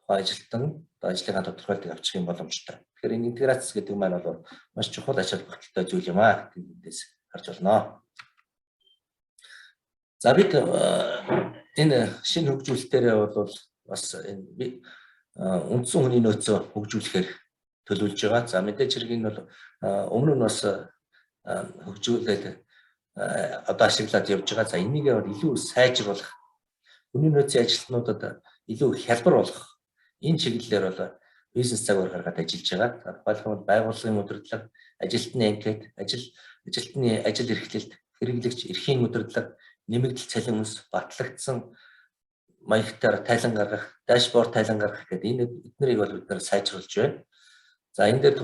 тухайн ажилтан ажлынхаа тодорхойлтыг авчих юм боломжтой. Тэгэхээр энэ интеграц гэдэг маань бол маш чухал ач холбогдолтой зүйл юм аа гэдгээс харж байна. За бид энэ шинэ хөгжүүлэлтээр бол бас энэ үндсэн хүний нөөцөө хөгжүүлэхээр төлөвлөж байгаа. За мэдээж хэрэг энэ бол өмнө нь бас хөгжүүлээд одоо ашиглаад явж байгаа. За энийг илүү сайжруулах, хүний нөөцийн ажилтнуудад илүү хялбар болгох энэ чиглэлээр бол бизнес цагаар гаргаад ажиллаж байгаа. За тухайлбал байгууллагын удирдлага, ажилтны анкет, ажилтны ажил эрхлэлт, хэрэглэгч эрхийн удирдлага, нэмэгдэл цалин үнс, батлагдсан маягтаар тайлан гаргах, дашборд тайлан гаргах гэдэг энэ эднэрийг бол бид нэр сайжруулж байна. За энэ дээр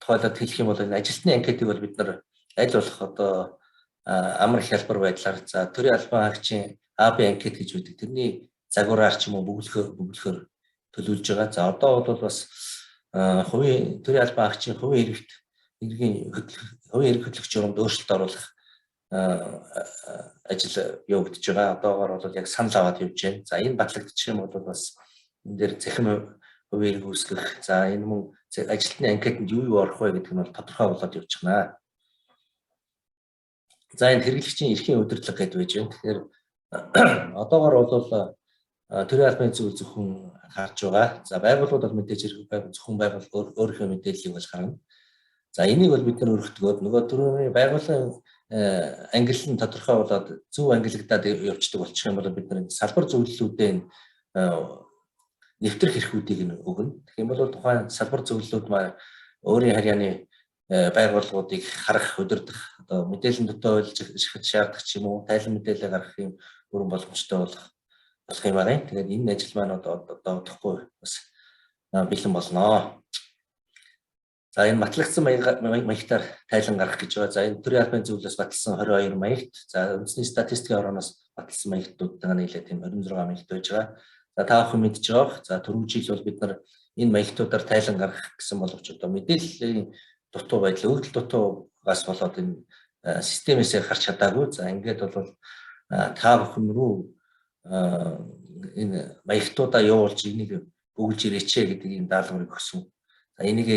тухайлбал хэлэх юм бол энэ ажилтны анкетыг бол бид нар аль болох одоо амар хялбар байдлаар за төрийн албан агчийн АБ анкет гэж үүдэг. Тэрний загвараар ч юм уу бөглөхөөр төлөвлөж байгаа. За одоо бол бас хувийн төрийн албан агчийн хувийн эрх хөдлөх журамд өөрчлөлт оруулах ажил явагдаж байгаа. Одоогоор бол яг санал аваад явж байна. За энэ батлагдчих юм бол бас энэ дээр захим хувийн эрх үүсгэх, за энэ мөн ажилтны анкетанд юу орох вэ гэдэг нь бол тодорхой болоод явчихна. За энэ хэрэглэгчийн эрхийн удирдлага гэдээ байж байна. Тэгэхээр одоогор бол төрийн албаны зүйл зөвхөн харж байгаа. За байгууллагууд бол мэдээж хэрэг зөвхөн байгууллага өөрийнхөө мэдээллийг бол харна. За энийг бол бид нар өргөтгөөд нөгөө төрийн байгууллагын англи нь тодорхой болоод зөв ангиллагдаад явцдаг болчих юм бол бид нар салбар зөвлөлүүдээ нэвтрэх эрхүүдийг нь өгнө. Тэгэх юм бол тухайн салбар зөвлөлүүд маань өөрийн харьяаны байгууллагуудыг харах, удирдах, одоо мэдээллийн дотоо ойлж шаардах ч юм уу, тайлан мэдээлэл гаргах юм бүрэн боломжтой болох юм байна. Тэгээд энэ ажил маань одоо удахгүй бас бэлэн болно. За энэ батлагдсан маягтаар тайлан гаргах гэж байгаа. За энэ төрийн албаны зөвлөлөөс баталсан 22 маягт, за үндэсний статистикийн орооноос баталсан маягтуудаа нийлээд тийм 26 маягт байж байгаа. За та бүхэн мэдж байгаа. За түрүү жил бол бид нар энэ маягтуудаар тайлан гаргах гэсэн боловч одоо мэдээллийн дутуу байдал, өгдөл дутуугаас болоод энэ системээсээ гарч чадаагүй. За ингээд бол та бүхэн рүү энэ маягтуудаа явуулж энийг өгүүлж ирээч гэдэг ийм даалгаврыг өгсөн. За энийг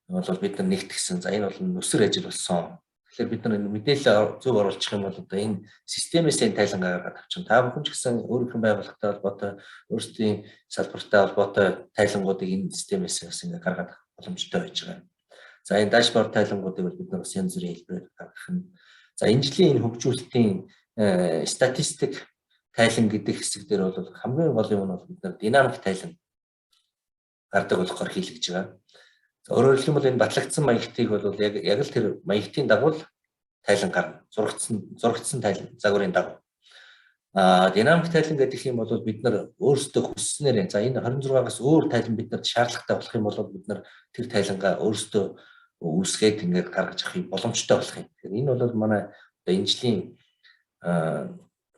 бол бид нар нэгтгсэн. За энэ бол нүсэр ажил болсон. Тэгэхээр бид нар мэдээлэл зөв оруулах юм бол одоо энэ системээс тайлан гаргаад авчихна. Та бүхэн ч гэсэн өөрийнхөө байгууллагатай холбоотой, өөрсдийн салбартай холбоотой тайлангуудыг энэ системээс бас ингээд гаргаад боломжтой байж байгаа. За энэ дашборд тайлангуудыг бол бид нар бас янз бүрийн хэлбэрээр гаргах нь. За энэ жилийн энэ хөгжүүлэлтийн статистик тайлан гэдэг хэсэг дээр бол хамгийн гол юм нь бол бид нар динамик тайлан гардаг болохоор хийлгэж байгаа. Өөрөөр хэлбэл энэ батлагдсан маягтыг бол яг л тэр маягтын дагуу тайлан гарна. Зурагдсан тайлан загварын дагуу. Динамик тайлан гэдэг юм бол бид нар өөрсдөө хүсснээр за энэ 26-аас өөр тайлан бидэнд шаардлагатай болох юм бол бид нар тэр тайлангаа өөрсдөө үүсгээд ингээд гаргаж авах боломжтой болох юм. Тэгэхээр энэ бол манай одоо энэ жилийн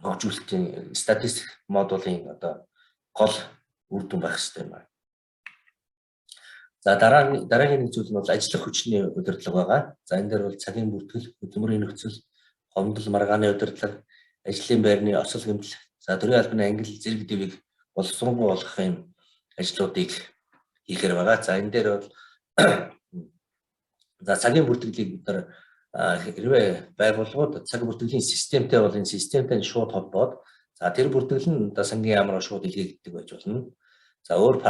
хөгжүүлэлтийн статистик модулын одоо гол үр дүн байх хэрэгтэй юм байна. За дараагийн нэг зүйл нь бол ажиллах хүчний удирдлага байгаа. За энэ дээр бол цагийн бүртгэл, хөдөлмөрийн нөхцөл, хомдол маргааны удирдлага, ажлын байрны осол гэмтэл, за төрийн албаны англи зэрэг дэвийг боловсронгуй болгох юм ажлуудыг хийхээр байгаа. За энэ дээр бол за цагийн бүртгэлийг бид нар хэрвээ байгууллагууд цаг бүртгэлийн системтэй бол энэ системтэй шууд холбоод за тэр бүртгэл нь одоо сангийн яамраа шууд илгээгддэг байж болно. За өөр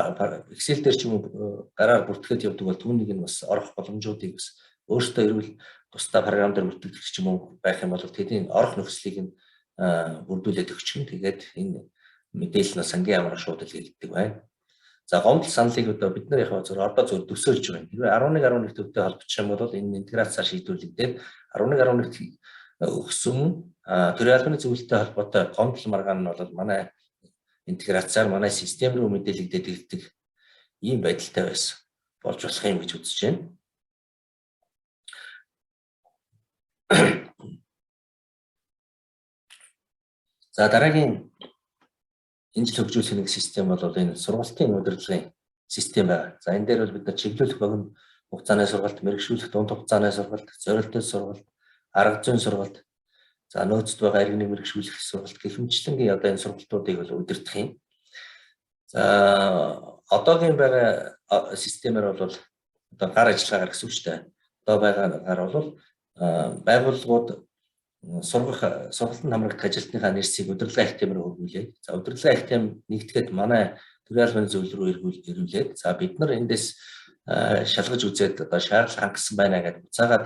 Excel дээр ч юм уу гараар бүртгэхэд явдаг бол түүнийг нь бас орох боломжуудыг бас өөртөө эрүүл тусдаа програм дээр бүртгэх ч юм уу байх юм бол тэдний орох нөхцөлийг нь бүрдүүлээд өгч юм. Тэгээд энэ мэдээлэл нь сангийн яамраа шууд илгээгддэг байна. За гомдол саналыг одоо бид нар яг одоо зөв төсөөлж байгаа юм. Хэрвээ 11 төвтэй холбогдчих юм бол энэ интеграцаар шийдвэрлэгдээд 11 өгсөн төрийн албаны зөвлөлтөй холбоотой гомдол маргаан нь бол манай интеграцаар манай систем рүү мэдээлэгдээд ирдэг ийм байдалтай байсан болж болох юм гэж үзэж байна. За дараагийн энэ жил хөгжүүлэх нэг систем бол энэ сургалтын удирдлагын систем байна. За энэ дээр бол бид нар чиглүүлэх богино хугацааны сургалт, мэргэжүүлэх дунд хугацааны сургалт, зорилттой сургалт, арга зүйн сургалт, за нөөцөд байгаа иргэнийг мэргэжүүлэх сургалт гэх мэтчлэнгийн одоо энэ сургалтуудыг бол удирдах юм. За одоогийн байгаа системээр бол одоо гар ажиллагаа гэсэн үг шүү дээ. Одоо байгаагаар бол байгууллагууд сургалтанд хамрагдах ажилтныхаа нэрсийг удирдлага ахтемээр хөрвүүлээд за удирдлага ахтем нэгтгэхэд манай төрийн албаны зөвлөл рүү ирүүлээд за бид нар эндээс шалгаж үзээд одоо шаардлага хангасан байна гэдэг буцаагаад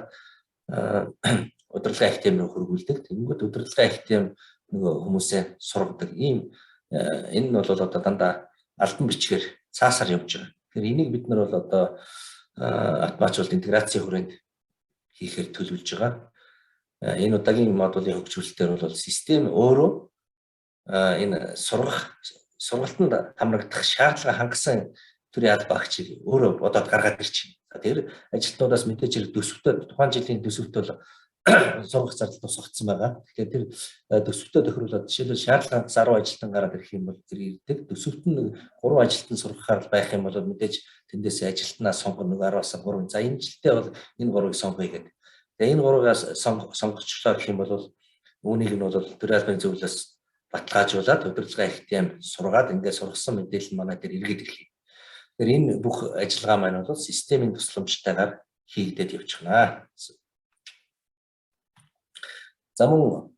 удирдлага ахтем рүү хөрвүүлдэг. Тэнгүүд удирдлага ахтем нөгөө хүмүүсээ сургадаг. Энэ нь бол одоо дандаа албан бичгээр цаасаар явж байгаа. Тэгэхээр энийг бид нар бол одоо автоматжуулалт интеграцийн хүрээнд хийхээр төлөвлөж байгаа. Энэ удаагийн модулын хөгжүүлэлтээр бол систем өөрөө энэ сургалтанд хамрагдах шаардлага хангасан төрийн албан агчийг өөрөө бодоод гаргаад ирчихэ. Тэр ажилтнуудаас мэдээж хэрэг төсөвтөө тухайн жилийн төсөвт бол сургах зардал тусгагдсан байгаа. Тэгэхээр тэр төсөвтөө тохируулаад жишээлбэл шаардлага 10 ажилтан гараад ирэх юм бол тэр ирдэг. Төсөвт нь 3 ажилтан сургахаар байх юм бол мэдээж тэндээс ажилтнаа сонгоно 10-аас 3. За энэ жилдээ бол энэ 3-ыг сонгоё гэдэг. Тэгээ энэ 3-аас сонгогчлоо гэх юм бол үүнийг нь бол төрийн албаны зөвлөлөөс баталгаажуулаад удирдлага ахтем сургаад ингээд сургасан мэдээлэл нь манай дээр иргэд ирлээ. Тэгэхээр энэ бүх ажиллагаа маань бол системийн тусламжтайгаар хийгдээд явчихна. За мөн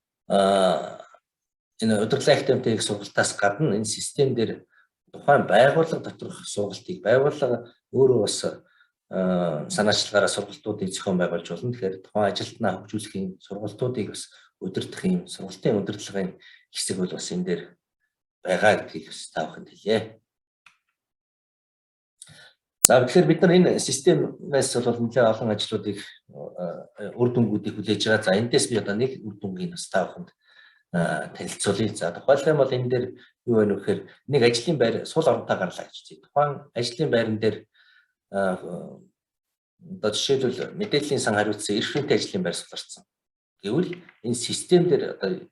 энэ удирдлага ахтамтай их сургалтаас гадна энэ систем дээр тухайн байгууллага доторх сургалтыг байгууллага өөрөө бас санаачлагаараа сургалтуудыг зохион байгуулж болно. Тэгэхээр тухайн ажилтнаа хөгжүүлэхийн сургалтуудыг бас удирдах юм сургалтын удирдлагын хэсэг бол бас энэ дээр байгаа гэдгийг бас та бүхэнд хэлье. За тэгэхээр бид нар энэ системээс бол нэлээд олон ажлуудыг үр дүнгуудыг хүлээж байгаа. За эндээс би одоо нэг үр дүнгийг бас та бүхэнд танилцуулъя. За тухайлбал юм бол энэ дээр юу вэ гэхээр нэг ажлын байр сул оронтой гарлаа гэж үзье. Тухайн ажлын байран дээр одоо жишээлбэл мэдээллийн сан хариуцсан эрх хүнтэй ажлын байр суларсан. Гэвөл энэ систем дээр одоо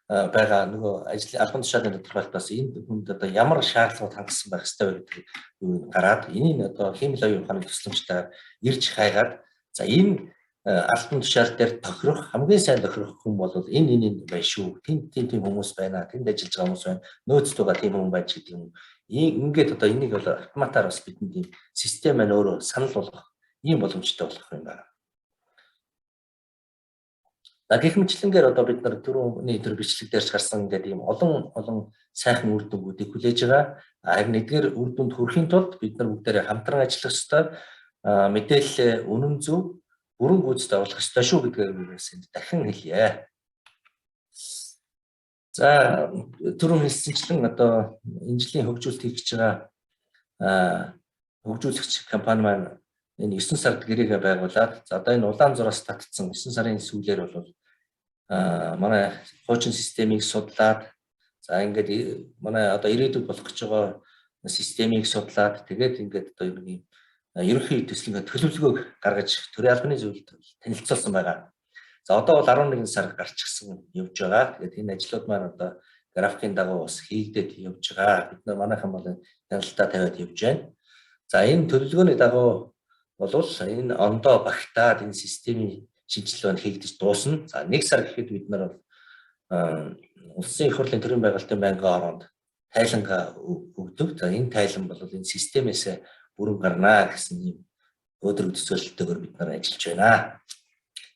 байгаа нөгөө ажлын албан тушаалын тодорхойлолтоос энэ хүнд одоо ямар шаардлагууд хангасан байх ёстой вэ гэдэг юу гараад энийг одоо хэмэл оюун ухааны тусламжтайгаар ирж хайгаад за энэ албан тушаал дээр тохирох хамгийн сайн тохирох хүн бол энэ байна шүү. Тэнд тийм хүмүүс байна. Тэнд ажиллаж байгаа хүмүүс байна. Нөөцд байгаа тийм хүн байж гэдэг юм. Ингээд одоо энийг бол автоматар бас бидний тийм систем маань өөрөө санал болгох ийм боломжтой болох юм байна. За гэх мэтлэнгээр одоо бид нар түрүүний төр бичлэг дээрч гарсан ингээд ийм олон сайхан үр дүнгуудыг хүлээж байгаа. Харин эдгээр үр дүнд хүрэхийн тулд бид нар бүгдээрээ хамтран ажиллах ёстой. Мэдээлэл үнэн зөв бүрэн гүйцэд оруулах ёстой шүү гэдгээр энд дахин хэлье. За түрүүн хэлсэнчлэн одоо энэ жилийн хөгжүүлэлт хийж байгаа хөгжүүлэгч компани маань энэ 9 сард гэрээгээ байгуулад за одоо энэ улаан зураас татсан 9 сарын сүүлээр бол манай хуучин системийг судлаад за ингээд манай одоо ирээдүйд болох гэж байгаа системийг судлаад тэгээд ингээд одоо юм ерөнхий төслийн төлөвлөгөөг гаргаж төрийн албаны зөвлөлд танилцуулсан байгаа. За одоо бол 11 сар гарч гисэн явж байгаа. Тэгээд энэ ажлууд маань одоо графикийн дагуу бас хийгдээд явж байгаа. Бид нар манайхан бол танилцаа тавиад явж байна. За энэ төлөвлөгөөний дагуу бол энэ ондоо багтаад энэ системийн шинжилгээ хийгдэж дуусна. За 1 сар гэхэд бид нар улсын их хурлын төрийн байгуулалтын байнгын ороонд тайлангаа өгдөг. За энэ тайлан бол энэ системээс бүрэн гарнаа гэсэн ийм өдөр төсөөлөлтөөр бид нар ажиллаж байна.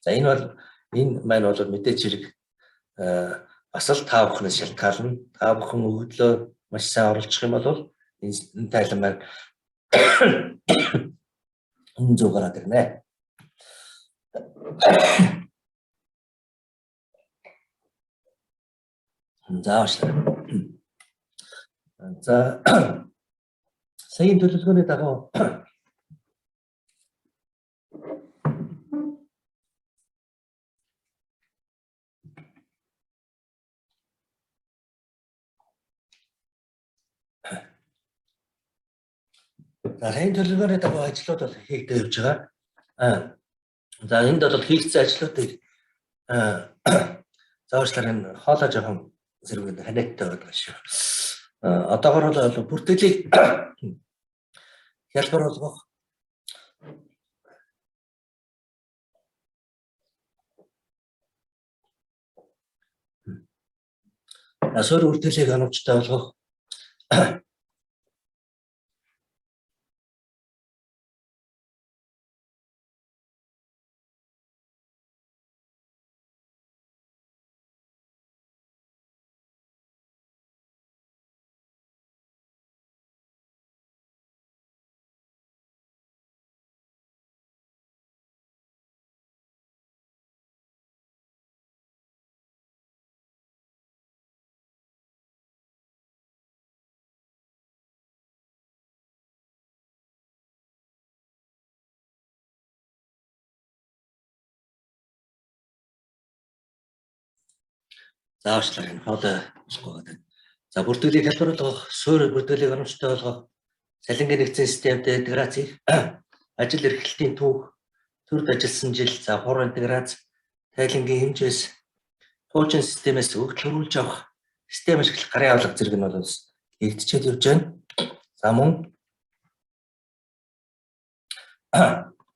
За энэ маань бол мэдээж хэрэг бас л та бүхнээс шалтгаална. Та бүхэн өгдлөө маш сайн оруулах юм бол энэ тайлан маань энэ зөв гараад ирнэ. За саяын төлөвлөгөөний дагуу саяын төлөвлөгөөний дагуу ажлууд бол хийгдэж явж байгаа. За энд бол хийгдсэн ажлуудыг заавчлаар энэ хоолой жоохон зэрэг ханиадтай байдаг шүү. Одоогор бол бүртгэлийг хялбар болгох асуур бүртгэлийг ханамжтай болгох заавчлаар энэ хоолой болохгүй гэдэг. За бүртгэлийг хялбар болгох, суурь бүртгэлийг оромжтой болгох, салингийн нэгдсэн системтэй интеграцийг ажил эрхлэлтийн түүх, төрд ажилласан жил, за хуур интеграц, тайлангийн хэмжээс, хуучин системээс өгд төрүүлж авах, систем ашиглах гарын авлага зэрэг нь бол хийгдчихэд явж байна. За мөн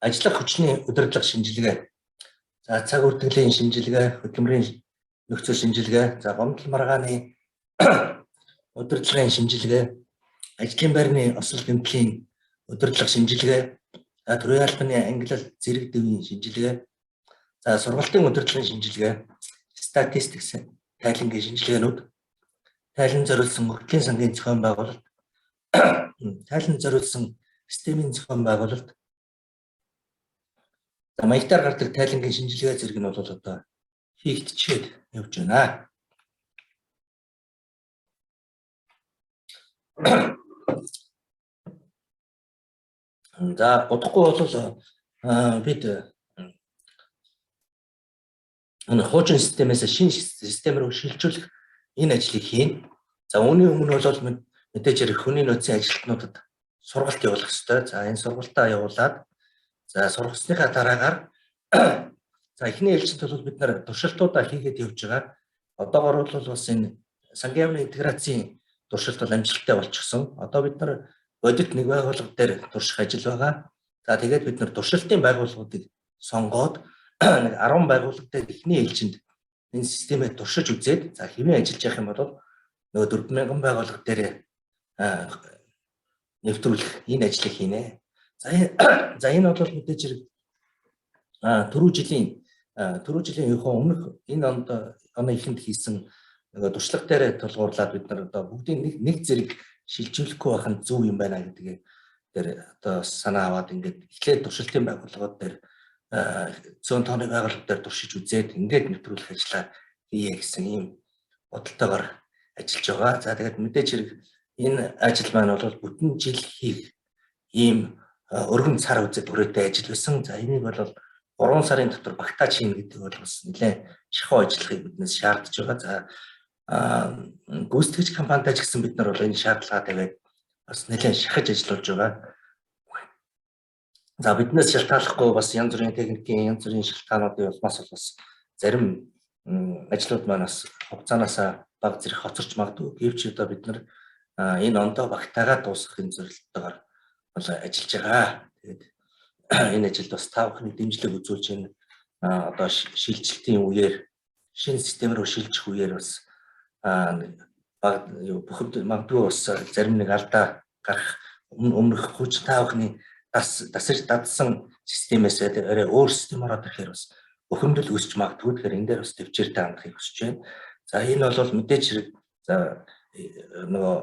ажиллах хүчний удирдлага шинжилгээ, за цаг үртгэлийн шинжилгээ, хөдөлмөрийн нөхцөл шинжилгээ, за гомдол маргааны удирдлагын шинжилгээ, ажлын байрны осол гэмтлийн удирдлага шинжилгээ, за төрийн албаны ангилал зэрэг дэвийн шинжилгээ, за сургалтын удирдлагын шинжилгээ, статистикс тайлангийн шинжилгээнүүд, тайлан зориулсан мөрөгдлийн сангийн зохион байгуулалт, тайлан зориулсан системийн зохион байгуулалт, маягтаар гардаг тайлангийн шинжилгээ зэрэг нь бол одоо хийгдчихэд явж байна. За бодохгүй бол бид хуучин системээс шинэ систем рүү шилжүүлэх энэ ажлыг хийн. За үүний өмнө бол мэдээж хэрэг хүний нөөцийн ажилтнуудад сургалт явуулах ёстой. За энэ сургалтаа явуулаад за сургасныхаа дараагаар за эхний ээлжинд бол бид нар туршилтуудаа хийгээд явж байгаа. Одоогоор бол бас энэ сангийн яамны интеграцийн туршилт бол амжилттай болчихсон. Одоо бид нар бодит нэг байгууллага дээр турших ажил байгаа. За тэгээд бид нар туршилтын байгууллагуудыг сонгоод нэг 10 байгууллага дээр эхний ээлжинд энэ системээ туршиж үзээд за хэвэн ажиллаж явах юм бол нөгөө 4000 байгууллага дээр нэвтрүүлэх энэ ажлыг хийнэ. За энэ бол мэдээж хэрэг түрүү жилийн өмнөх энэ оны эхэнд хийсэн туршлага дээр тулгуурлаад бид нар одоо бүгдийн нэг зэрэг шилжүүлэхгүй байх нь зөв юм байна гэдгийг одоо санаа аваад ингээд эхлээд туршилтын байгууллагууд дээр зөөн тооны байгууллага дээр туршиж үзээд ингээд нэвтрүүлэх ажлаа хийе гэсэн ийм бодолтойгоор ажиллаж байгаа. За тэгээд мэдээж хэрэг энэ ажил маань бол бүтэн жил хийх ийм өргөн цар үзэд хүрээтэй ажил байсан. За энийг бол 3 сарын дотор багтааж хийнэ гэдэг бол бас нэлээд шахуу ажиллахыг биднээс шаардж байгаа. За гүйцэтгэгч компанитай ч гэсэн бид нар бол энэ шаардлагаа тавиад бас нэлээд шахаж ажиллаж байгаа. За биднээс шалтгааллахгүй бас янз бүрийн техникийн янз бүрийн шалтгаануудын улмаас бас зарим ажлууд маань бас хугацаанаас бага зэрэг хоцорч магадгүй. Гэвч одоо бид нар энэ ондоо багтаагаад дуусгахын зорилготойгоор бол ажиллаж байгаа. Тэгээд энэ ажилд бас та бүхний дэмжлэг үзүүлж энэ одоо шилжилтийн үеэр шинэ систем рүү шилжих үеэр бас магадгүй бас зарим нэг алдаа гарах өмнөх хүч та бүхний дасаж дадсан системээс арай өөр систем ороод ирэхээр бас бухимдал үүсч магадгүй. Тэгэхээр энэ дээр бас төвчээртэй хандахыг хүсэж байна. За энэ бол мэдээж хэрэг за нөгөө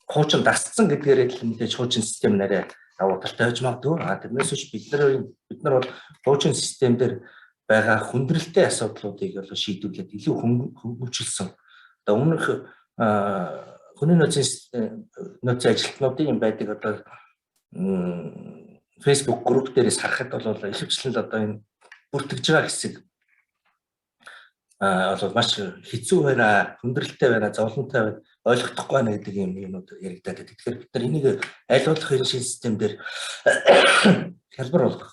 хуучин дасцсан гэдгээрээ л мэдээж хуучин систем нараа давуу талтай байж магадгүй. Тэрнээс биш бид нар бол хуучин систем дээр байгаа хүндрэлтэй асуудлуудыг бол шийдвэрлээд илүү хөгжүүлсэн. Одоо өмнөх хүний нөөцийн ажилтнуудын байдаг одоо Facebook групп дээрээс харахад бол ихэвчлэн одоо энэ бүртгэж байгаа хэсэг бол маш хэцүү байна, хүндрэлтэй байна, зовлонтой байна, ойлгохдохгүй байна гэдэг юмнууд яригадаад байдаг. Тэгэхээр бид нар энийг аль болох энэ шинэ систем дээр хялбар болгох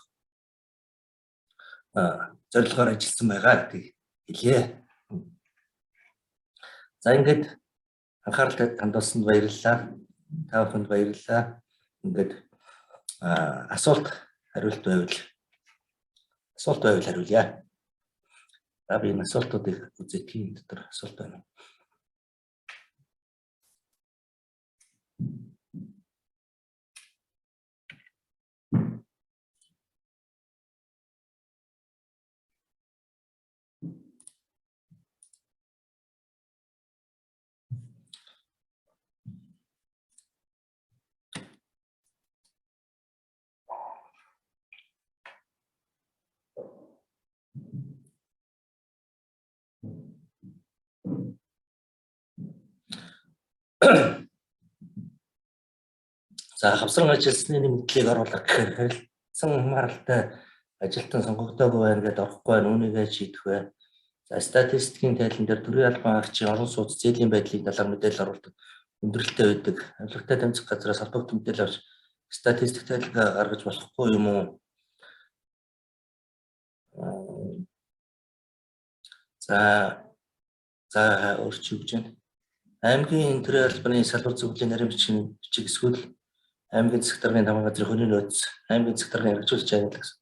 зорилгоор ажилласан байгаа гэдгийг хэлье. За ингээд анхаарал хандуулсанд баярлалаа. Та бүхэнд баярлалаа. Ингээд асуулт хариулт байвал хариулъя. За би энэ асуултуудыг үзэх юм дотор асуулт байна. За хавсран ажилласны нэмэгдлийг оруулах гэхээр харилцан хамааралтай ажилтан сонгогдоогүй байна гэдээ орохгүй байна. Үүнийгээ шийдэх бай. За статистикийн тайлан дээр төрийн албан агчийн орон сууц зээлийн байдлыг далаар мэдээлэл оруулдаг өндөрлөлттэй байдаг. Авилгатай тэмцэх газраас холбогдсон мэдээлэл авч статистик тайлбар гаргаж болохгүй юм уу? За өөрчлөж гэж байна. Аймгийн төрийн албаны салбар зөвлөлийн нарийн бичиг эсвэл аймгийн засаг даргын тамга газрын хүний нөөц, аймгийн засаг даргын хэрэгжүүлж байгаа гэсэн.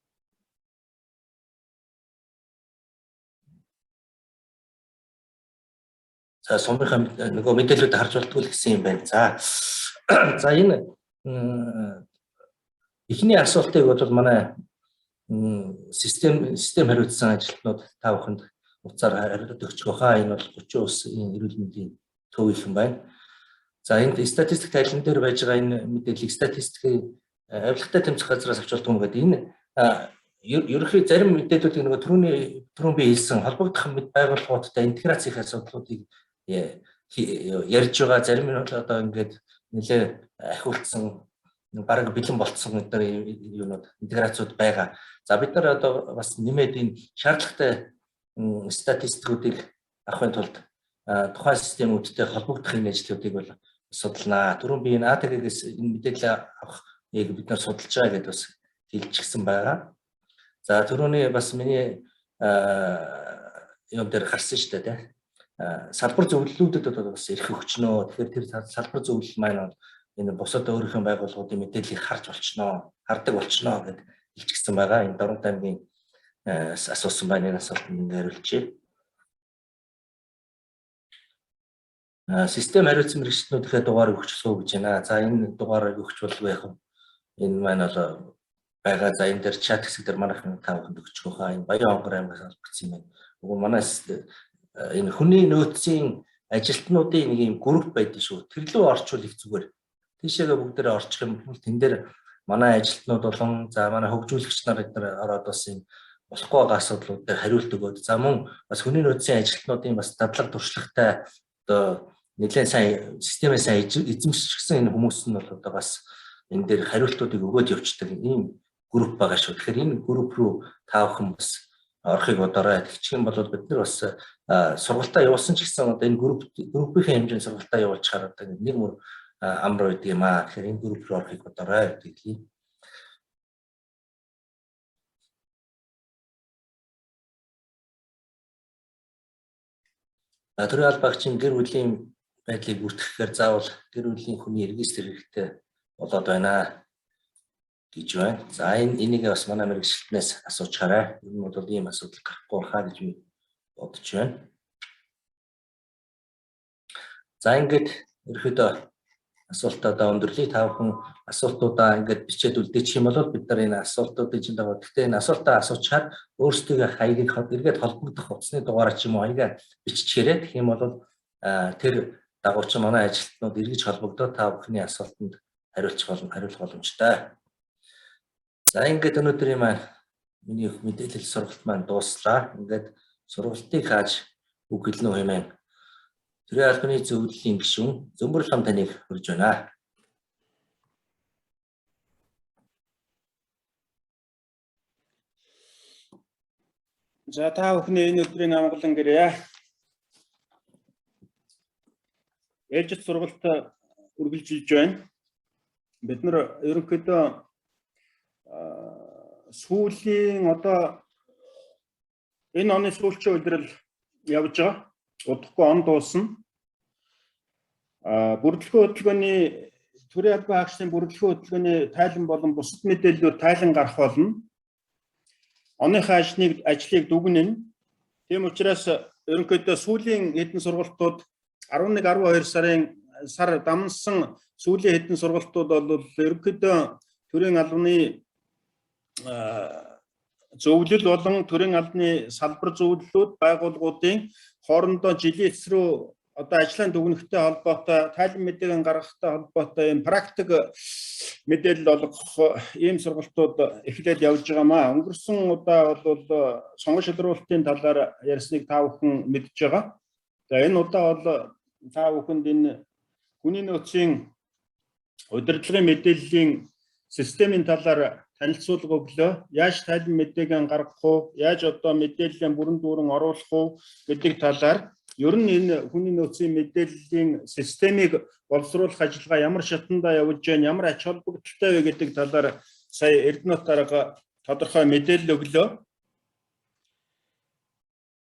За сумынхаа нөгөө мэдээлэлүүд харж болтгүй л гэсэн юм байна. За энэ эхний асуултыг бол манай систем хариуцсан ажилтнууд та бүхэнд хугацаар хариулт өгч байгаа. Энэ бол 30 улсын эрүүл мэндийн төв их юм байна. За энд статистик тайлан дээр байж байгаа энэ мэдээллийг статистикийн авилгатай тэмцэх газраас авч болдог юм гэдэг. Энэ ерөнхий зарим мэдээллүүдийг нөгөө түрүүн би хэлсэн холбогдох байгууллагуудтай интеграцийн асуудлуудыг ярьж байгаа. Зарим нь бол одоо ингээд нэлээ ахиулсан бараг бэлэн болцсон юунууд интеграцууд байгаа. За бид нар одоо бас нэмээд энэ шаардлагатай статистикуудыг авахын тулд тухайн системүүдтэй холбогдох энэ ажлуудыг бол судалнаа. Түрүүн би энэ АТГ-гээс энэ мэдээлэл авахыг бид нар судалж байгаа гэдээ бас хэлчихсэн байгаа. За түрүүний бас миний юм дээр гарсан шүү дээ. Салбар зөвлөлүүдэд бас ирэх өгчнөө. Тэгэхээр тэр салбар зөвлөл маань энэ бусад өөрийнхөө байгууллагуудын мэдээллийг хардаг болчихноо гэд хэлчихсэн байгаа. Энэ Дорнод аймгийн асуусан байна. Энэ асуултанд ингээ хариулчихъя. Систем хариуцсан мэргэжлүүдийнхээ дугаарыг өгчлөө гэж байна. За энэ дугаарыг өгч болов яах вэ? Энэ маань бол байгаа. За энэ дээр чат хэсэг дээр манайхан тавханд өгч байгаа. Энэ Баян Хонгор аймгаас олбогдсон юм байна. Уг манай энэ хүний нөөцийн ажилтнуудын нэг юм групп байдаг шүү. Тэр лөө орчвол их зүгээр. Тийшээгээ бүгдээрээ орчих юм бол тэн дээр манай ажилтнууд болон за манай хөгжүүлэгч нар эдгээр ороод бас юм болохгүй байгаа асуудлуудыг хариулт өгөөд за мөн бас хүний нөөцийн ажилтнуудын бас дадлаг туршлагатай одоо нэлээд сайн системээ сайн эзэмшчихсэн энэ хүмүүс нь бол одоо бас энэ дээр хариултуудыг өгөөд явчихдаг ийм групп байгаа шүү. Тэгэхээр энэ групп руу та бүхэн бас орохыг бодорой. Тэгчих юм бол бид нар бас сургалтаа явуулсан ч гэсэн одоо энэ группийн хэмжээнд сургалтаа явуулчихаар одоо нэг мөр амар байдаг юм аа. Тэгэхээр энэ групп руу орохыг бодорой гэдгийг. Төрийн албаагчийн гэр бүлийн байдлыг бүртгэхээр заавал гэр бүлийн хүний регистр хэрэгтэй болоод байна гэж байна. За энийг бас манай мэргэжилтнээс асуучаарай. Энэ бол ийм асуудал гарахгүй хаа гэж би бодож байна. За ингээд ерөөдөө асуултуудаа өндөрлөе. Та бүхэн асуултуудаа ингээд бичээд үлдээчих юм бол бид нар энэ асуултуудыг чинь дагаад гэхдээ энэ асуултаа асуучаад өөрсдөө хаягийг эргээд холбогдох утасны дугаараа ч юм уу хаягаа биччихээрэй. Тэгэх юм бол тэр дагууч манай ажилтнууд эргэж холбогдоод та бүхний асуултанд хариулах боломжтой. За ингээд өнөөдрийн маань миний мэдээлэл сургалт маань дууслаа. Ингээд сургалтыг хааж үг хэлнэ үү хэмээн Төрийн албаны зөвлөлийн гишүүн Зөмбөр Лам таныг хүрж байна. За та бүхний энэ өдрийн амгалан гэрээ. Ээлжит сургалт үргэлжилж байна. Бид нар ерөнхийдөө сүүлийн одоо энэ оны сүүлчийн улирал явж байгаа. Удахгүй он дуусна. Бүрэлдэхүүн хөтөлбөрийн төрийн албан хаагчдын бүрэлдэхүүн хөтөлбөрийн тайлан болон бусад мэдээллүүд тайлан гарах болно. Оныхаа ажлыг дүгнэнэ. Тийм учраас ерөнхийдөө сүүлийн хэдэн сургалтууд 11-12 сар дамнсан сүүлийн хэдэн сургалтууд бол ерөнхийдөө төрийн албаны зөвлөл болон төрийн албаны салбар зөвлөлүүд байгууллагуудын хоорондоо жилийн эсрэг одоо ажлын дүгнэлттэй холбоотой тайлан мэдээлэл гаргахтай холбоотой юм практик мэдээлэл олгох ийм сургалтууд эхлээд явж байгаамаа. Өнгөрсөн удаа бол сонгон шилруулалтын талаар ярьсныг та бүхэн мэдж байгаа. За энэ удаа бол та бүхэнд энэ хүний нөөцийн удирдлагын мэдээллийн системийн талаар танилцуулга өглөө. Яаж тайлан мэдээлэл гаргах вэ? Яаж одоо мэдээллийн бүрэн дүүрэн оруулах вэ гэдэг талаар ер нь энэ хүний нөөцийн мэдээллийн системийг боловсруулах ажиллагаа ямар шатндаа явж байна, ямар ач холбогдолтой вэ гэдэг талаар сая Эрдэнэт дарга тодорхой мэдээлэл өглөө.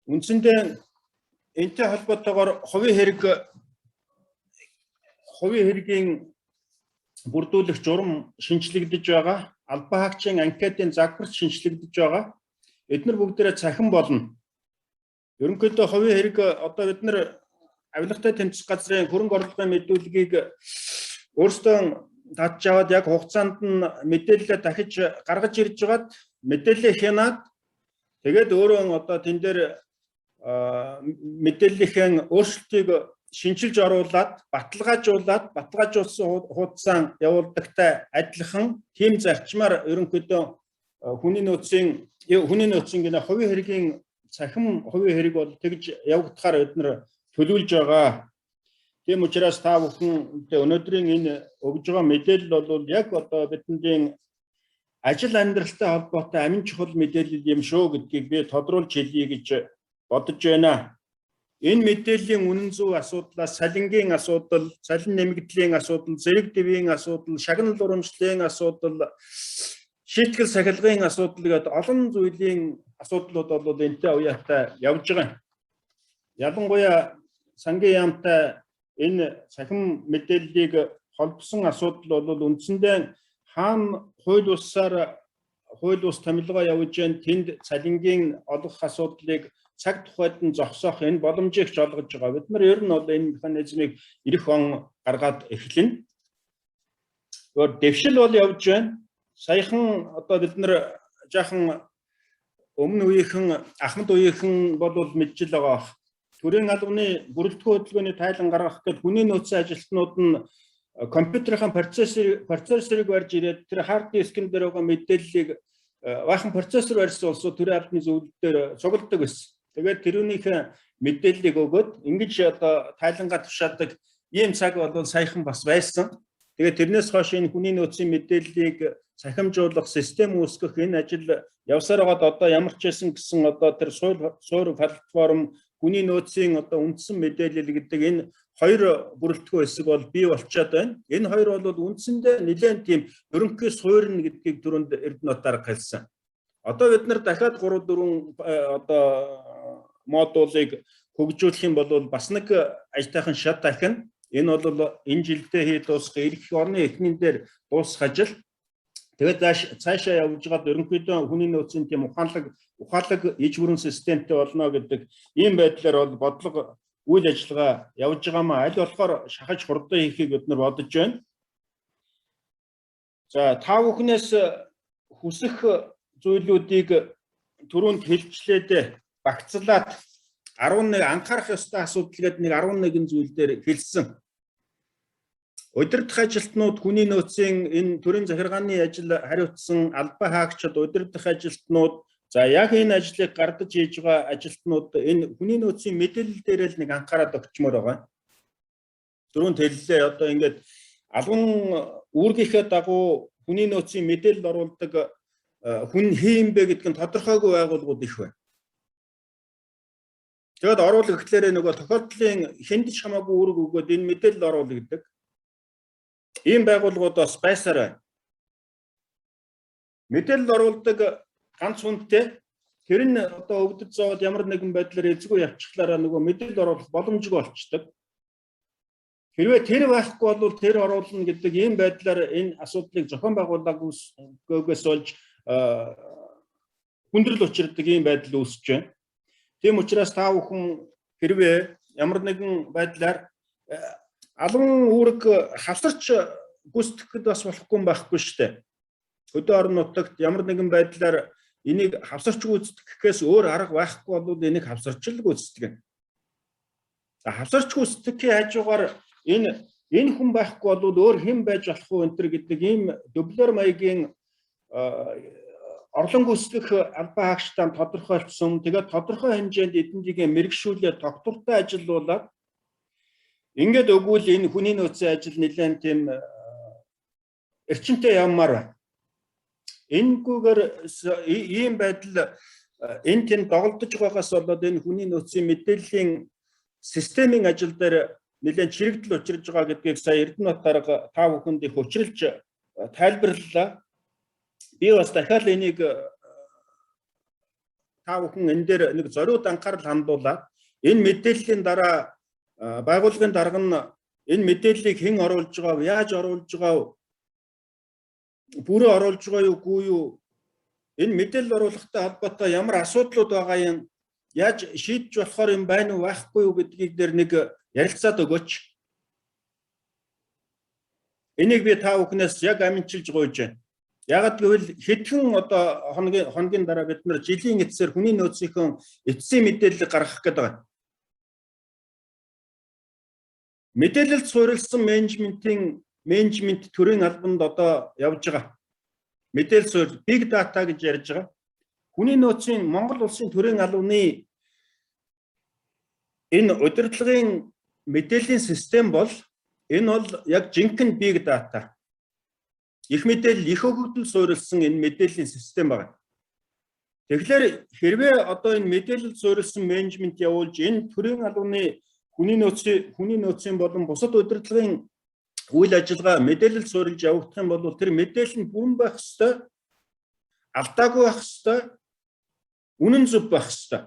Үндсэндээ энэтэй холбоотойгоор хувийн хэргийн бүрдүүлэх журам шинжлэгдэж байгаа. Албан хаагчийн анкетын загварт шинжлэгдэж байгаа. Эдгээр бүгдээрээ цахим болно. Ерөнхийдөө хувийн хэрэг одоо бид нар авилгатай тэмцэх газрын хөрөнгө оруулалтын мэдүүлгийг өөрсдөө татж аваад яг хугацаанд нь мэдээлэлээ дахиж гаргаж ирж байгаад мэдээлэлээ хянаад тэгээд өөрөө одоо тэн дээр мэдээллийн өөрчлөлтийг шинжилж оруулаад баталгаажуулсан хуудасаа явуулдагтай адилхан тийм зарчмаар ерөнхийдөө хүний нөөцийн гинэ хувийн хэргийн цахим хувийн хэрэг бол тэгж явагдахаар бид нар төлөвлөж байгаа. Тийм учраас та бүхэн өнөөдрийн энэ өгж байгаа мэдээлэл бол яг одоо бидний ажил амьдралтай холбоотой амин чухал мэдээлэл юм шүү гэдгийг би тодруулж хэлье гэж бодож байна. Энэ мэдээллийн үнэн зөв асуудлаас салингийн асуудал, салин нэмэгдлийн асуудал, зэрэг дэвийн асуудал, шагнал урамжлалын асуудал, шийтгэл сахилгын асуудал гэдэг олон зүйлийн асуудлууд бол энэтэй уяатай явж байгаа. Ялангуяа сангийн яамтай энэ цахим мэдээллийг холбосон асуудал бол үндсэндээ хаана хууль ус томилгоо явуулж байна, тэнд цалингийн олох асуудлыг цаг тухайд нь зогсоох энэ боломжийг ч олгож байгаа. Бид нар ер нь бол энэ механизмыг ирэх он гаргаад эхэлнэ. Өөр дэвшил бол явж байна. Саяхан одоо бид нар жаахан өмнө үеийнхэн Ахмад үеийнхэн бол мэджил байгаа. Төрийн албаны бүрэлдэхүүн хөдөлгөөний тайлан гаргах гэж хүний нөөцийн ажилтнууд нь компьютерийн процессорыг барьж ирээд тэр хард дискэн дээр байгаа мэдээллийг баахан процессор барьсан улсууд төрийн албаны зөвлөлт дээр цугладаг байсан. Тэгээд тэрүүнийхээ мэдээллийг өгөөд ингэж одоо тайлангаа тушаадаг ийм цаг бол саяхан бас байсан. Тэгээд тэрнээс хойш энэ хүний нөөцийн мэдээллийг цахимжуулах, систем үүсгэх энэ ажил явсаар байгаад одоо ямар ч байсан гэсэн одоо тэр суур платформ хүний нөөцийн одоо үндсэн мэдээлэл гэдэг энэ хоёр бүрэлдэхүүн хэсэг бол бий болчиход байна. Энэ хоёр бол үндсэндээ нэлээд тийм ерөнхий суурин гэдгийг түрүүнд Эрдэнэтээр хэлсэн. Одоо бид нар дахиад 3-4 одоо модулыг хөгжүүлэх юм бол бас нэг ажтайхан шат дахин энэ бол энэ жилдээ хий дуусах ирэх орны эхнэн дээр дуусах ажил. Тэгээд цаашаа явж байгаад ерөнхийдөө хүний нөөцийн тийм ухаалаг иж бүрэн системтэй болно гэдэг ийм байдлаар бол бодлого үйл ажиллагаа явж байгаамаа аль болохоор шахаж хурдан хийхийг бид нар бодож байна. За та бүхнээс хүсэх зүйлүүдийг түрүүнд хэлжлээд багцлаад 11 анхаарах ёстой асуудал гэдэг нэг 11 зүйл дээр хэлсэн. Удирдах ажилтнууд хүний нөөцийн энэ төрийн захиргааны ажил хариуцсан албан хаагчид, удирдах ажилтнууд за яг энэ ажлыг гардаж хийж байгаа ажилтнууд энэ хүний нөөцийн мэдээлэл дээр л нэг анхаарал өгчмөр байгаа. Түрүүнд хэллээ одоо ингээд албан үүргийнхээ дагуу хүний нөөцийн мэдээлэл оруулдаг хүн хийм бэ гэдг нь тодорхойгүй байгууллагууд их байна. Тэгэд оруул гэхлээр нөгөө тохиолдлын хэнд ч хамаагүй үүрэг өгөөд энэ мэдээлэл оруул гэдэг. Ийм байгууллагууд бас байсаар байна. Мэдээлэл оруулдаг ганц хүнтэй тэр нь одоо өвдөж зовоод ямар нэгэн байдлаар эзгүй явчихлаараа нөгөө мэдээлэл оруулах боломжгүй болчдөг. Хэрвээ тэр байхгүй бол тэр оруулна гэдэг ийм байдлаар энэ асуудлыг зохион байгуулаагүйгээс болж хүндрэл учирдаг ийм байдал үүсэж байна. Тийм учраас та бүхэн хэрвээ ямар нэгэн байдлаар албан үүрэг хавсарч гүйцэтгэхэд бас болохгүй байхгүй шүү дээ. Хөдөө орон нутагт ямар нэгэн байдлаар энийг хавсарч гүйцэтгэхээс өөр арга байхгүй бол энийг хавсарчл гүйцэтгэнэ. За хавсарч гүйцэтгэхийн хажуугаар энэ хүн байхгүй бол өөр хэн байж болох вэ энэ гэдэг ийм дублер маягийн орлон гүйцэтгэх албан хаагчтай тодорхойлсон. Тэгээд тодорхой хэмжээнд эднийгээ мэрэгшүүлээ тогтвортой ажиллуулаад ингээд өгвөл энэ хүний нөөцийн ажил нэлээд тийм эрчимтэй явмаар байна. Энэггээр ийм байдал энэ тийм доголдож байгаагаас болоод энэ хүний нөөцийн мэдээллийн системийн ажил дээр нэлээд чирэгдэл учирж байгаа гэдгийг сая Эрдэнэтээр та бүхэнд их учруулж тайлбарлалаа. Би бас дахиад энийг та бүхэн энэ дээр нэг зориуд анхаарал хандуулаад энэ мэдээллийн дараа байгууллагын дарга нь энэ мэдээллийг хэн оруулж байгаа, яаж оруулж байгаа, бүрээ оруулж байгаа юу, үгүй юу, энэ мэдээлэл оруулахтай холбоотой ямар асуудлууд байгаа юм, яаж шийдэж болохоор юм байна уу, байхгүй юу гэдгийг дээр нэг ярилцаад өгөөч. Энийг би та бүхнээс яг амжилж гуйж байна. Ягаад гэвэл хэдхэн одоо хоногийн дараа бид нар жилийн эцсээр хүний нөөцийн эцсийн мэдээлэл гаргах гэдэг байна. Мэдээлэлд суурилсан менежмент төрийн албанд одоо явж байгаа. Мэдээлэл суурь big data гэж ярьж байгаа. Хүний нөөцийн Монгол улсын төрийн албаны энэ удирдлагын мэдээллийн систем бол энэ бол яг жинхэнэ big data. Их мэдээлэл их өгөгдөл суурилсан энэ мэдээллийн систем байна. Тэгэхээр хэрвээ одоо энэ мэдээлэл суурилсан менежмент явуулж энэ төрийн албаны хүний нөөцийн болон бусад удирдлагын үйл ажиллагаа мэдээлэл суурилж явагдах юм бол тэр мэдээлэл нь бүрэн байх ёстой, алдаагүй байх ёстой, үнэн зөв байх ёстой.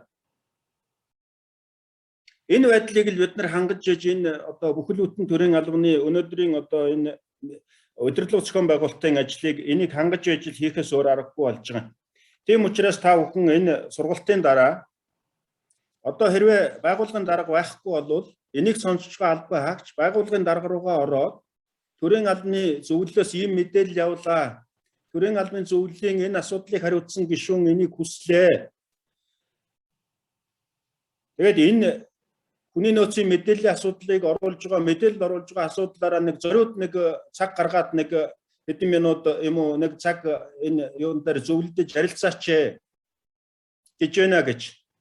Энэ байдлыг л бид нар хангаж иж энэ одоо бүхэл бүтэн төрийн албаны өнөөдрийн одоо энэ удирдлага зохион байгуулалтын ажлыг энийг хангаж ижил хийхээс өөр аргагүй болж байгаа. Тийм учраас та бүхэн энэ сургалтын дараа одоо хэрвээ байгууллагын дарга байхгүй бол энийг сонсож байгаа албан хаагч байгууллагын дарга руугаа ороод төрийн албаны зөвлөлөөс ийм мэдээлэл явуулаа. Төрийн албаны зөвлөлийн энэ асуудлыг хариуцсан гишүүн энийг хүслээ. Тэгээд энэ хүний нөөцийн мэдээллийн асуудлыг оруулж байгаа асуудлаараа нэг зориуд нэг цаг гаргаад нэг хэдэн минут юм уу нэг цаг энэ юун дээр зөвлөдөж харилцаач гэж байна гэж.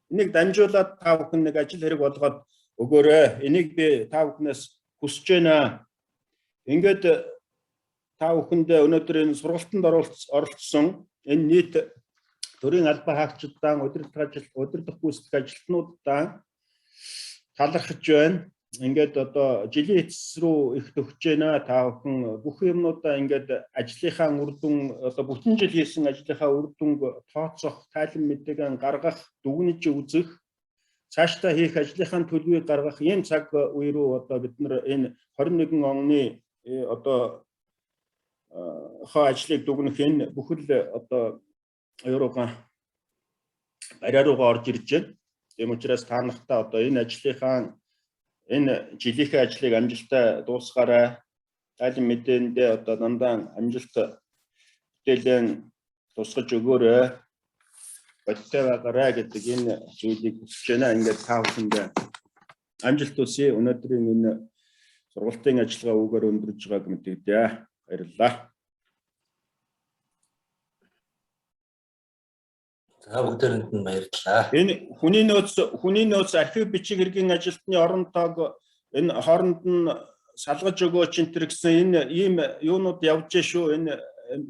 Энийг дамжуулаад та бүхэн нэг ажил хэрэг болгоод өгөөрэй. Энийг би та бүхнээс хүсэж байна. Ингээд та бүхэндээ өнөөдөр энэ сургалтанд оролцсон энэ нийт төрийн албан хаагчдаа удирдах гүйцэтгэх ажилтнуудаа талархаж байна. Ингээд одоо жилийн эцэс рүү их төгсөж байна. Та бүхэн бүх юмнуудаа ингээд ажлынхаа үр дүн одоо бүтэн жил хийсэн ажлынхаа үр дүнг тооцох, тайлан мэдээгээ гаргах, дүгнэж үзэх, цаашдаа хийх ажлынхаа төлөвийг гаргах ийм цаг үе рүү одоо бид нар энэ 21 оны одоо ажлыг дүгнэх энэ бүхэл одоо Европын бариаруугаа орж ирж байна. Тийм учраас та нартай одоо энэ ажлынхаа энэ жилийнхээ ажлыг амжилттай дуусгаарай. Тайлан мэдээндээ одоо дандаа амжилт бүтээлэн тусгаж өгөөрэй. Бодтой байгаарай гэдэг энэ зүйлийг хүсэж байна. Ингээд та бүхэндээ амжилт хүсье. Өнөөдрийн энэ сургалтын ажиллагаа үгээр өндөрлөж байгааг мэдэгдэе. Баярлалаа. За бүгдээрэнд нь баярлалаа. Энэ хүний нөөц архив бичиг хэргийн ажилтны орон тоог энэ хооронд нь салгаж өгөөч энэ төр гэсэн энэ ийм юунууд явж шүү. Энэ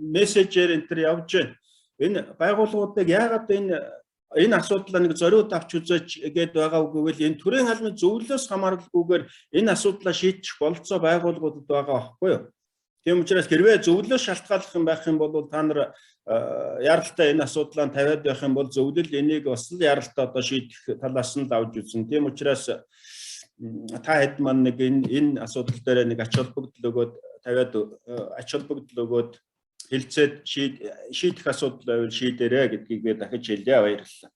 мессежээр энэ төр явж байна. Энэ байгууллагуудыг яагаад энэ асуудлаа нэг зориуд авч үзэж гээд байгаа үгүй бол энэ төрийн албаны зөвлөлөөс хамааралгүйгээр энэ асуудлаа шийдэх болцоо байгууллагуудад байгаа байхгүй юу? Тийм учраас хэрвээ зөвлөлөө шалтгааллах юм байх юм бол та нар яралтай энэ асуудлаа тавиад байх юм бол зөвлөл энийг бас л яралтай одоо шийдэх талаас нь давж үзэн. Тийм учраас та хэд маань нэг энэ асуудал дээр нэг ач холбогдол өгөөд тавиад ач холбогдол өгөөд хэлцээд шийдэх асуудал байвал шийдээрэй гэдгийг би дахиж хэлье. Баярлалаа.